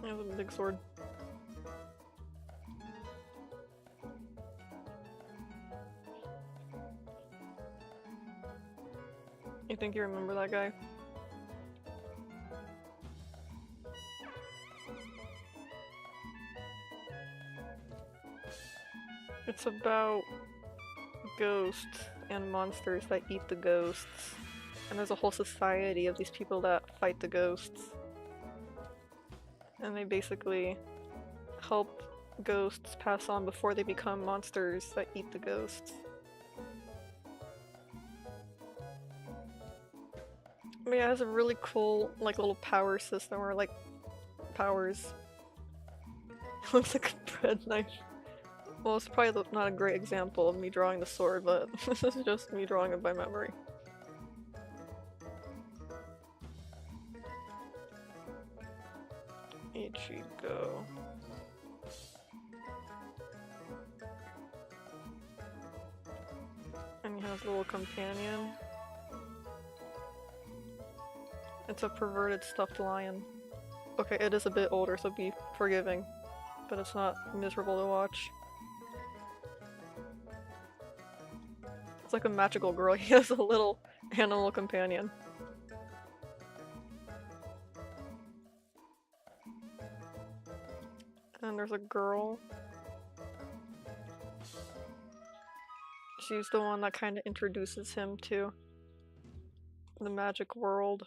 Speaker 1: He has a big sword. You think you remember that guy? It's about ghosts and monsters that eat the ghosts. And there's a whole society of these people that fight the ghosts. And they basically help ghosts pass on before they become monsters that eat the ghosts. But yeah, it has a really cool, like, little power system, or like, powers. It looks like a bread knife. Well, it's probably not a great example of me drawing the sword, but this is just me drawing it by memory. Ichigo. And he has a little companion. It's a perverted stuffed lion. Okay, it is a bit older, so be forgiving. But it's not miserable to watch. It's like a magical girl. He has a little animal companion. And there's a girl. She's the one that kind of introduces him to the magic world.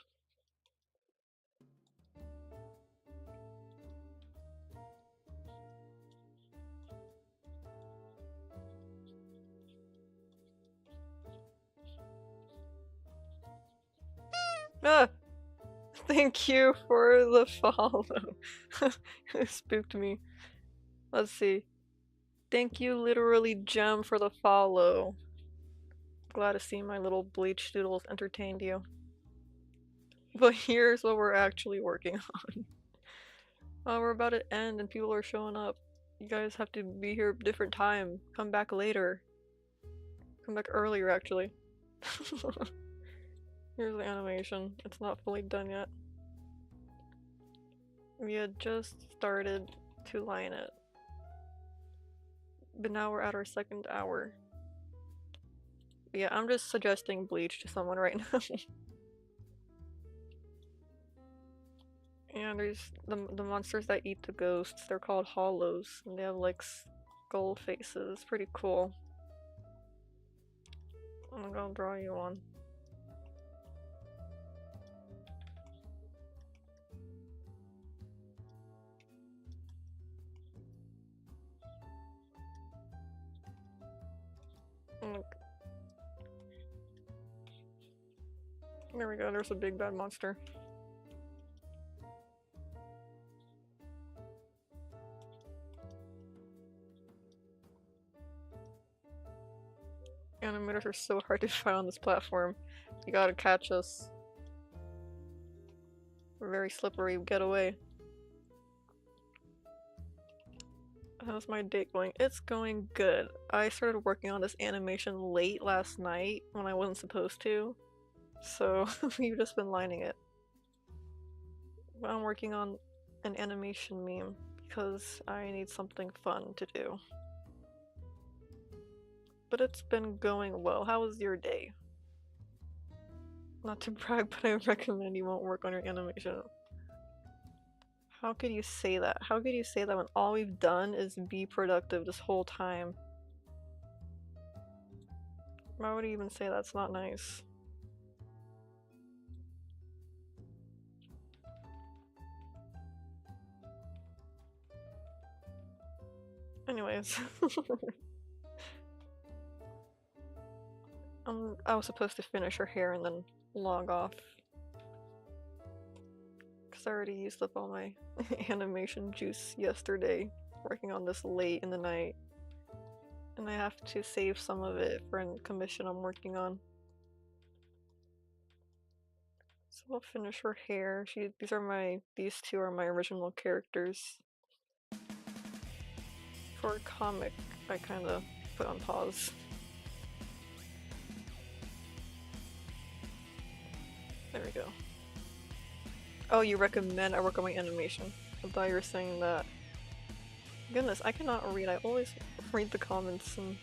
Speaker 1: Ah! Thank you for the follow. It spooked me. Let's see. Thank you, literally Gem, for the follow. Glad to see my little bleach doodles entertained you. But here's what we're actually working on. We're about to end and people are showing up. You guys have to be here different time. Come back later. Come back earlier, actually. Here's the animation. It's not fully done yet. We had just started to line it. But now we're at our second hour. Yeah, I'm just suggesting Bleach to someone right now. And there's the monsters that eat the ghosts. They're called hollows, and they have like skull faces. Pretty cool. I'm gonna draw you one. Look. There we go, there's a big bad monster. Animators are so hard to find on this platform. You gotta catch us. Very slippery. Get away. How's my day going? It's going good. I started working on this animation late last night when I wasn't supposed to, so we've just been lining it. But I'm working on an animation meme because I need something fun to do. But it's been going well. How was your day? Not to brag, but I recommend you won't work on your animation. How could you say that? How could you say that when all we've done is be productive this whole time? Why would you even say that's not nice? Anyways. I was supposed to finish her hair and then log off. Because I already used up all my animation juice yesterday, working on this late in the night. And I have to save some of it for a commission I'm working on. So I'll finish her hair. These two are my original characters. For a comic, I kind of put on pause. There we go. Oh, you recommend I work on my animation. I thought you were saying that. Goodness, I cannot read. I always read the comments and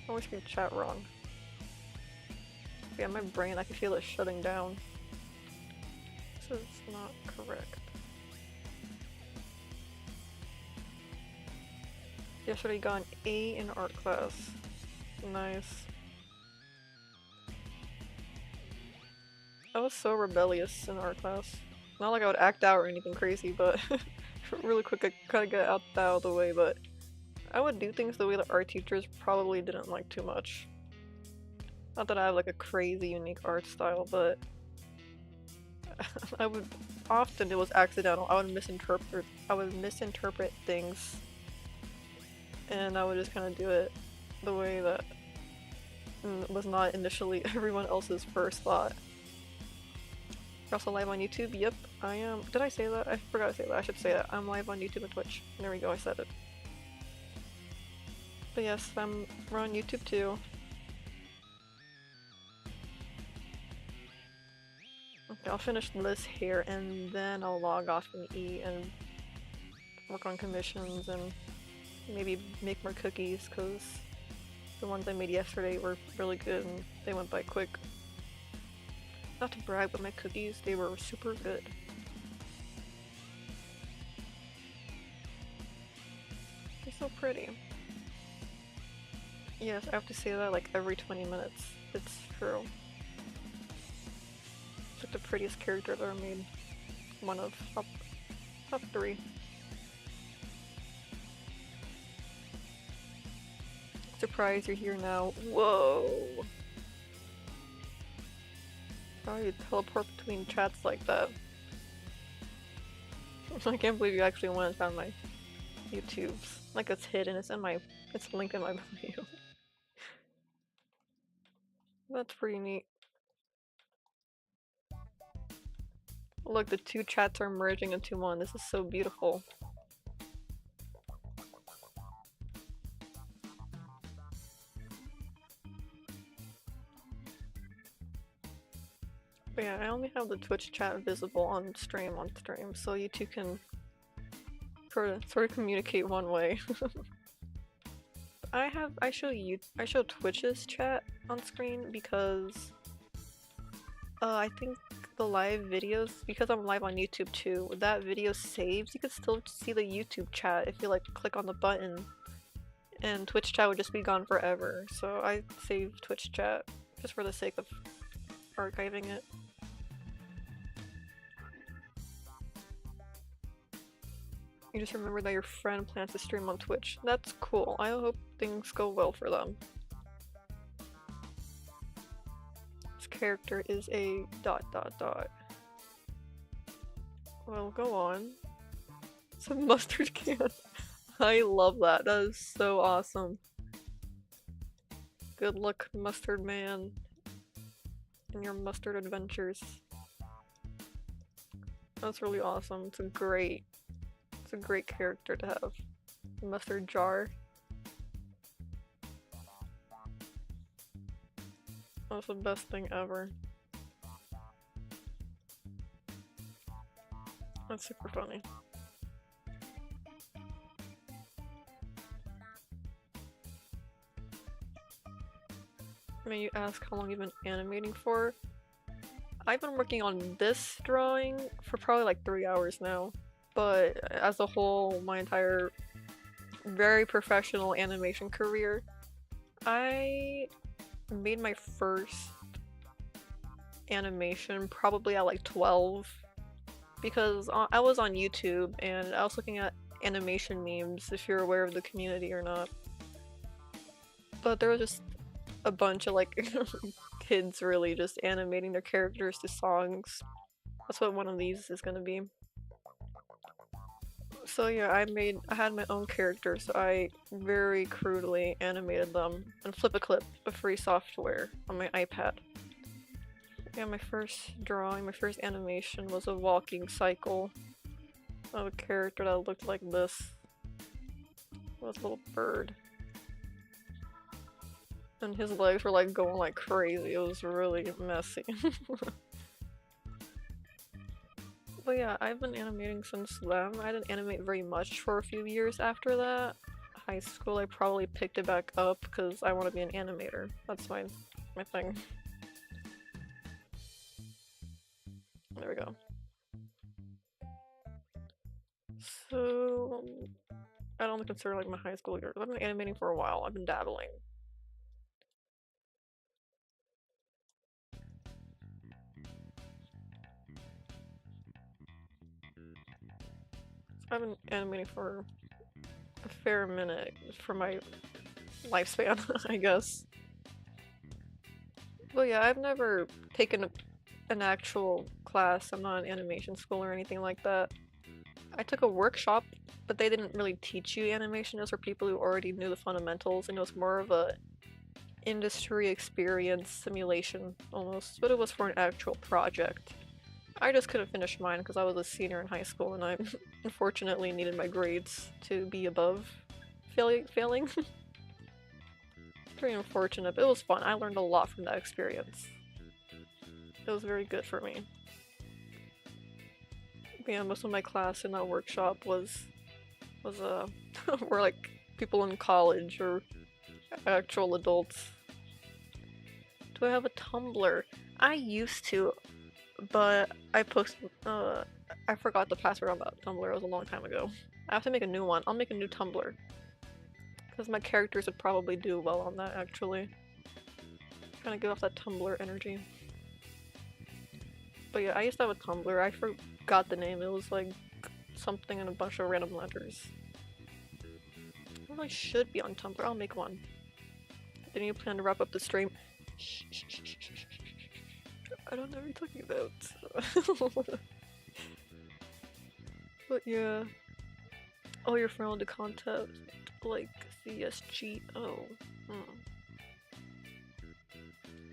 Speaker 1: always read chat wrong. Yeah, my brain, I can feel it shutting down. This is not correct. Yesterday got an A in art class. Nice. I was so rebellious in art class. Not like I would act out or anything crazy, but really quick I kinda got out of the way, but I would do things the way that art teachers probably didn't like too much. Not that I have like a crazy unique art style, but it was accidental. I would misinterpret things, and I would just kind of do it the way that was not initially everyone else's first thought. You're also live on YouTube? Yep, I am. Did I say that? I forgot to say that. I should say that. I'm live on YouTube and Twitch. There we go, I said it. But yes, we're on YouTube too. Okay, I'll finish this here and then I'll log off and eat and work on commissions and maybe make more cookies because the ones I made yesterday were really good and they went by quick. Not to brag, but my cookies, they were super good. They're so pretty. Yes, I have to say that like every 20 minutes. It's true. It's like the prettiest character I've ever made. One of top 3. Surprise, you're here now. Whoa! How do you teleport between chats like that? I can't believe you actually went and found my YouTube's. Like it's hidden, it's linked in my bio. That's pretty neat. Look, the two chats are merging into one. This is so beautiful. But yeah, I only have the Twitch chat visible on stream, so you two can sort of communicate one way. I show Twitch's chat on screen because I think the live videos, because I'm live on YouTube too, that video saves, you can still see the YouTube chat if you like click on the button, and Twitch chat would just be gone forever. So I saved Twitch chat just for the sake of archiving it. You just remember that your friend plans to stream on Twitch. That's cool. I hope things go well for them. This character is a ... Well, go on. It's a mustard can. I love that. That is so awesome. Good luck, Mustard Man, in your mustard adventures. That's really awesome. It's a great character to have. Mustard Jar. That's the best thing ever. That's super funny. May you ask how long you've been animating for? I've been working on this drawing for probably like 3 hours now. But as a whole, my entire very professional animation career, I made my first animation probably at like 12 because I was on YouTube and I was looking at animation memes, if you're aware of the community or not. But there was just a bunch of like kids really just animating their characters to songs. That's what one of these is gonna be. So yeah, I had my own character, so I very crudely animated them in Flip-A-Clip, a free software on my iPad. Yeah, my first drawing, my first animation was a walking cycle of a character that looked like this. With a little bird. And his legs were like going like crazy. It was really messy. But yeah, I've been animating since then. I didn't animate very much for a few years after that. High school, I probably picked it back up because I want to be an animator. That's my thing. There we go. So, I don't consider like my high school years. I've been animating for a while. I've been dabbling. I've been animating for a fair minute for my lifespan, I guess. But yeah, I've never taken an actual class. I'm not in animation school or anything like that. I took a workshop, but they didn't really teach you animation. It was for people who already knew the fundamentals, and it was more of a industry experience simulation almost, but it was for an actual project. I just couldn't finish mine because I was a senior in high school and I unfortunately needed my grades to be above failing. Very unfortunate, but it was fun. I learned a lot from that experience. It was very good for me. But yeah, most of my class in that workshop was were like people in college or actual adults. Do I have a Tumblr? I used to, but I forgot the password on that Tumblr. It was a long time ago. I have to make a new one. I'll make a new Tumblr. Because my characters would probably do well on that, actually. Kind of give off that Tumblr energy. But yeah, I used to have a Tumblr. I forgot the name. It was like something in a bunch of random letters. I really should be on Tumblr. I'll make one. Didn't you plan to wrap up the stream? Shh, shh, shh, shh, shh, shh. I don't know what you're talking about. But yeah. Oh, you're from the contest. Like CSG. Oh.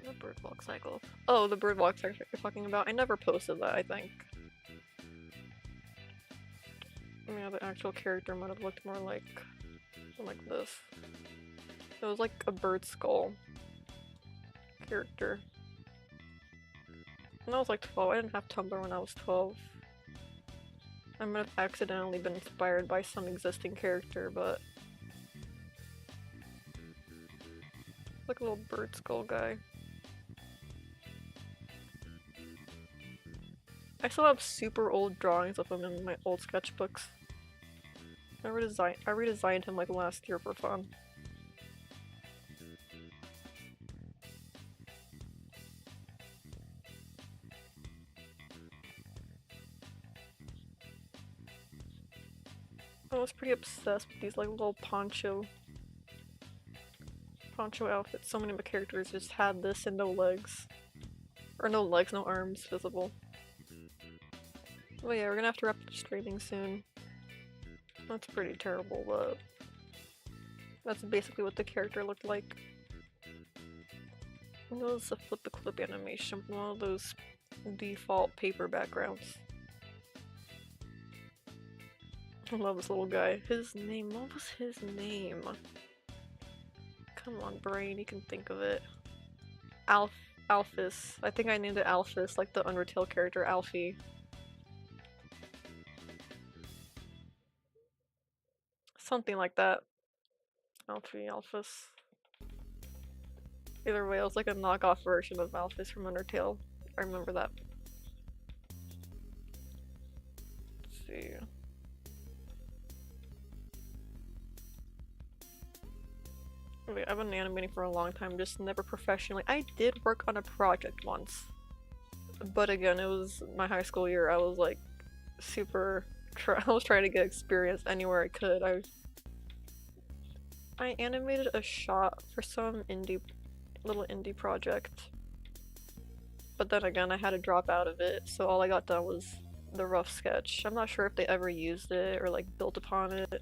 Speaker 1: The birdwalk cycle. Oh, the birdwalk cycle you're talking about. I never posted that, I think. Yeah, the actual character might have looked more like this. It was like a bird skull character. And I was like 12. I didn't have Tumblr when I was 12. I might have accidentally been inspired by some existing character, but like a little bird skull guy. I still have super old drawings of him in my old sketchbooks. I redesigned him like last year for fun. I was pretty obsessed with these like little poncho outfits. So many of my characters just had this and no legs. Or no legs, no arms visible. Well yeah, we're gonna have to wrap up streaming soon. That's pretty terrible, but that's basically what the character looked like. It was a Flip-A-Clip animation, one of those default paper backgrounds. I love this little guy. His name, what was his name? Come on, brain, you can think of it. Alf, Alphys. I think I named it Alphys, like the Undertale character Alfie. Something like that. Alfie, Alphys. Either way, it was like a knockoff version of Alphys from Undertale. I remember that. Let's see. Wait, I've been animating for a long time, just never professionally. I did work on a project once. But again, it was my high school year. I was like super I was trying to get experience anywhere I could. I animated a shot for some little indie project. But then again, I had to drop out of it, so all I got done was the rough sketch. I'm not sure if they ever used it or like built upon it,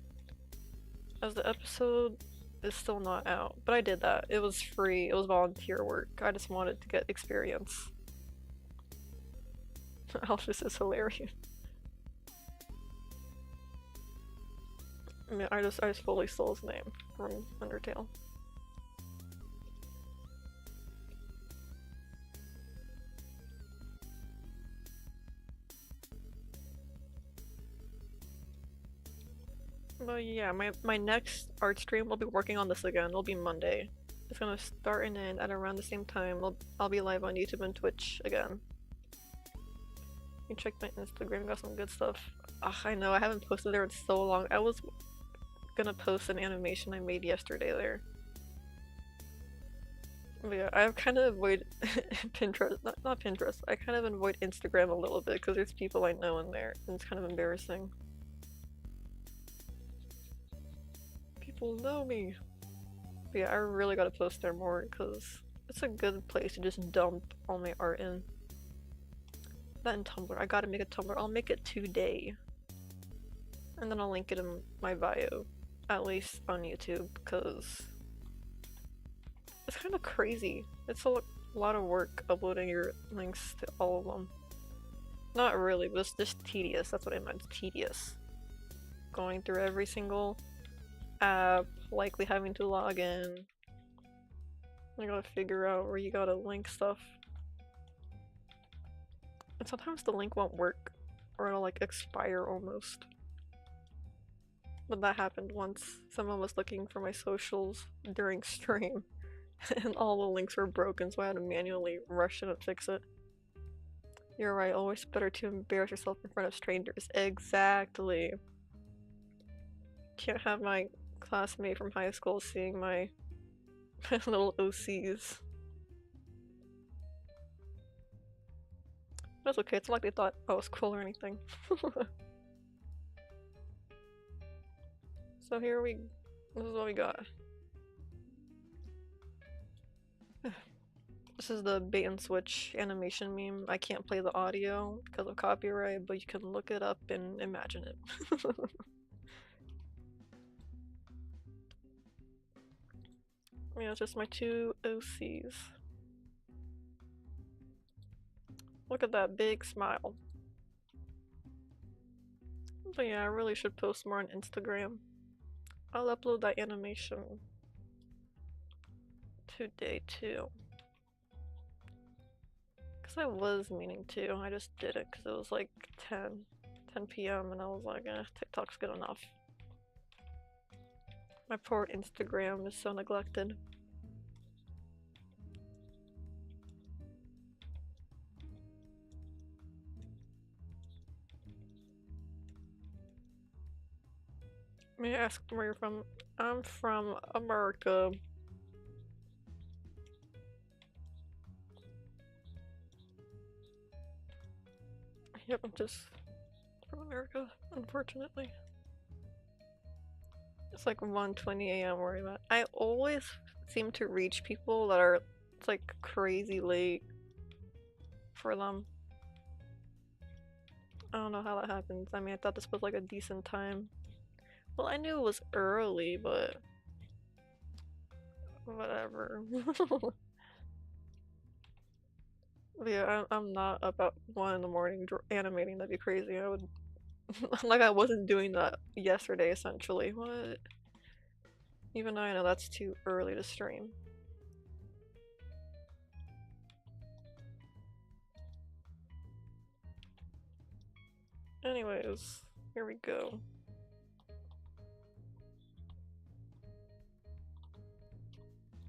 Speaker 1: as the episode is still not out. But I did that. It was free. It was volunteer work. I just wanted to get experience. Alphys is hilarious. I mean, I just fully stole his name from Undertale. But yeah, my next art stream, will be working on this again. It'll be Monday. It's gonna start and end at around the same time. I'll be live on YouTube and Twitch again. You check my Instagram, got some good stuff. Ugh, I know, I haven't posted there in so long. I was gonna post an animation I made yesterday there. But yeah, I kind of avoid Pinterest, not Pinterest. I kind of avoid Instagram a little bit because there's people I know in there, and it's kind of embarrassing. People know me. But yeah, I really gotta post there more because it's a good place to just dump all my art in. That and Tumblr. I gotta make a Tumblr. I'll make it today. And then I'll link it in my bio. At least on YouTube, because it's kind of crazy. It's a lot of work uploading your links to all of them. Not really, but it's just tedious. That's what I meant. It's tedious. Going through every single app, likely having to log in. I gotta figure out where you gotta link stuff. And sometimes the link won't work, or it'll like expire almost. But that happened once. Someone was looking for my socials during stream, and all the links were broken, so I had to manually rush in and fix it. You're right, always better to embarrass yourself in front of strangers. Exactly. Can't have my classmate from high school seeing my little OCs. That's okay, it's not like they thought I was cool or anything. So this is what we got. This is the bait and switch animation meme. I can't play the audio because of copyright, but you can look it up and imagine it. Yeah, it's just my two OCs. Look at that big smile. But yeah, I really should post more on Instagram. I'll upload that animation today too. Because I was meaning to, I just didn't because it was like 10 p.m. and I was like, TikTok's good enough. My poor Instagram is so neglected. May I ask where you're from? I'm from America. Yep, I'm just from America, unfortunately. It's like 1:20 a.m. where I'm at. I always seem to reach people that are, it's like crazy late for them. I don't know how that happens. I mean, I thought this was like a decent time. Well, I knew it was early, but whatever. Yeah, I'm not up at 1 in the morning animating. That'd be crazy. I would Like I wasn't doing that yesterday, essentially. What? Even I know that's too early to stream. Anyways, here we go.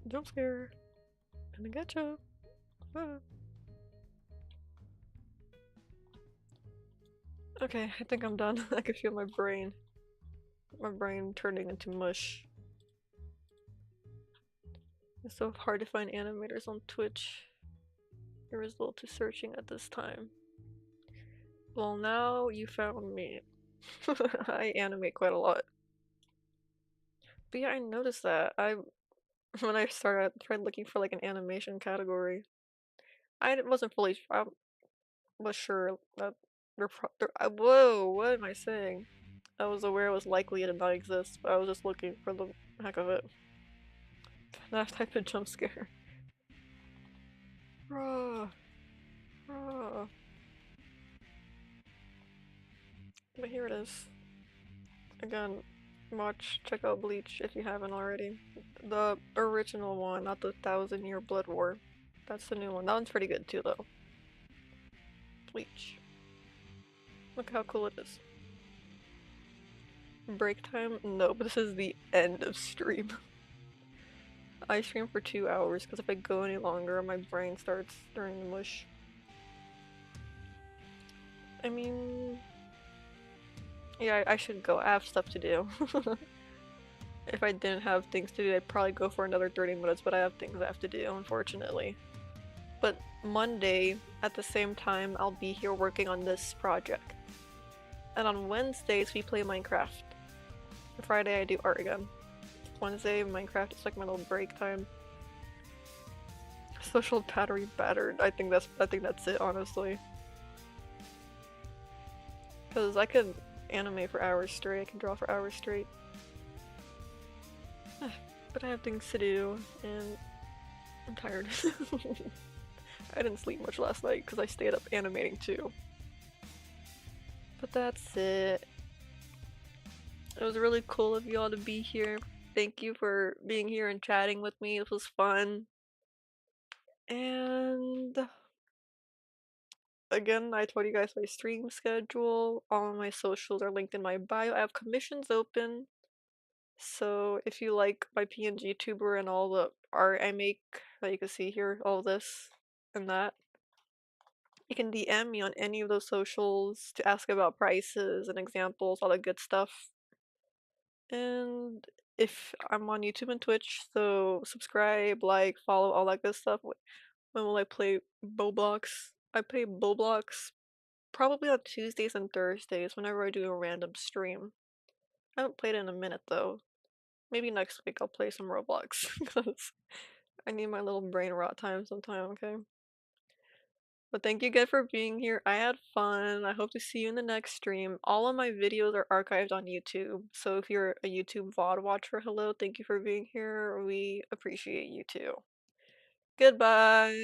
Speaker 1: Jump scare. Gonna get you. Ah. Okay, I think I'm done. I can feel my brain turning into mush. It's so hard to find animators on Twitch. The result to searching at this time. Well, now you found me. I animate quite a lot. But yeah, I noticed that. When I started, I tried looking for like an animation category. I wasn't fully. I was sure that whoa, what am I saying? I was aware it was likely it did not exist, but I was just looking for the heck of it. That type of jump scare. Bruh, bruh. But here it is. Again, check out Bleach if you haven't already. The original one, not the Thousand Year Blood War. That's the new one. That one's pretty good too, though. Bleach. Look how cool it is. Break time? No, but this is the end of stream. I stream for 2 hours because if I go any longer, my brain starts turning mush. I mean, yeah, I should go. I have stuff to do. If I didn't have things to do, I'd probably go for another 30 minutes, but I have things I have to do, unfortunately. But Monday, at the same time, I'll be here working on this project. And on Wednesdays, we play Minecraft. Friday, I do art again. Wednesday, Minecraft is like my little break time. Social battery battered. I think that's it, honestly. Because I could animate for hours straight, I can draw for hours straight. But I have things to do, and I'm tired. I didn't sleep much last night because I stayed up animating too. But that's it. It was really cool of y'all to be here. Thank you for being here and chatting with me. This was fun. And again, I told you guys my stream schedule. All of my socials are linked in my bio. I have commissions open. So if you like my PNG tuber and all the art I make that you can see here, all this and that, you can DM me on any of those socials to ask about prices and examples, all that good stuff. And if I'm on YouTube and Twitch, so subscribe, like, follow, all that good stuff. When will I play Roblox? I play Roblox probably on Tuesdays and Thursdays whenever I do a random stream. I haven't played it in a minute though. Maybe next week I'll play some Roblox because I need my little brain rot time sometime, okay? But thank you again for being here. I had fun. I hope to see you in the next stream. All of my videos are archived on YouTube. So if you're a YouTube VOD watcher, hello, thank you for being here. We appreciate you too. Goodbye.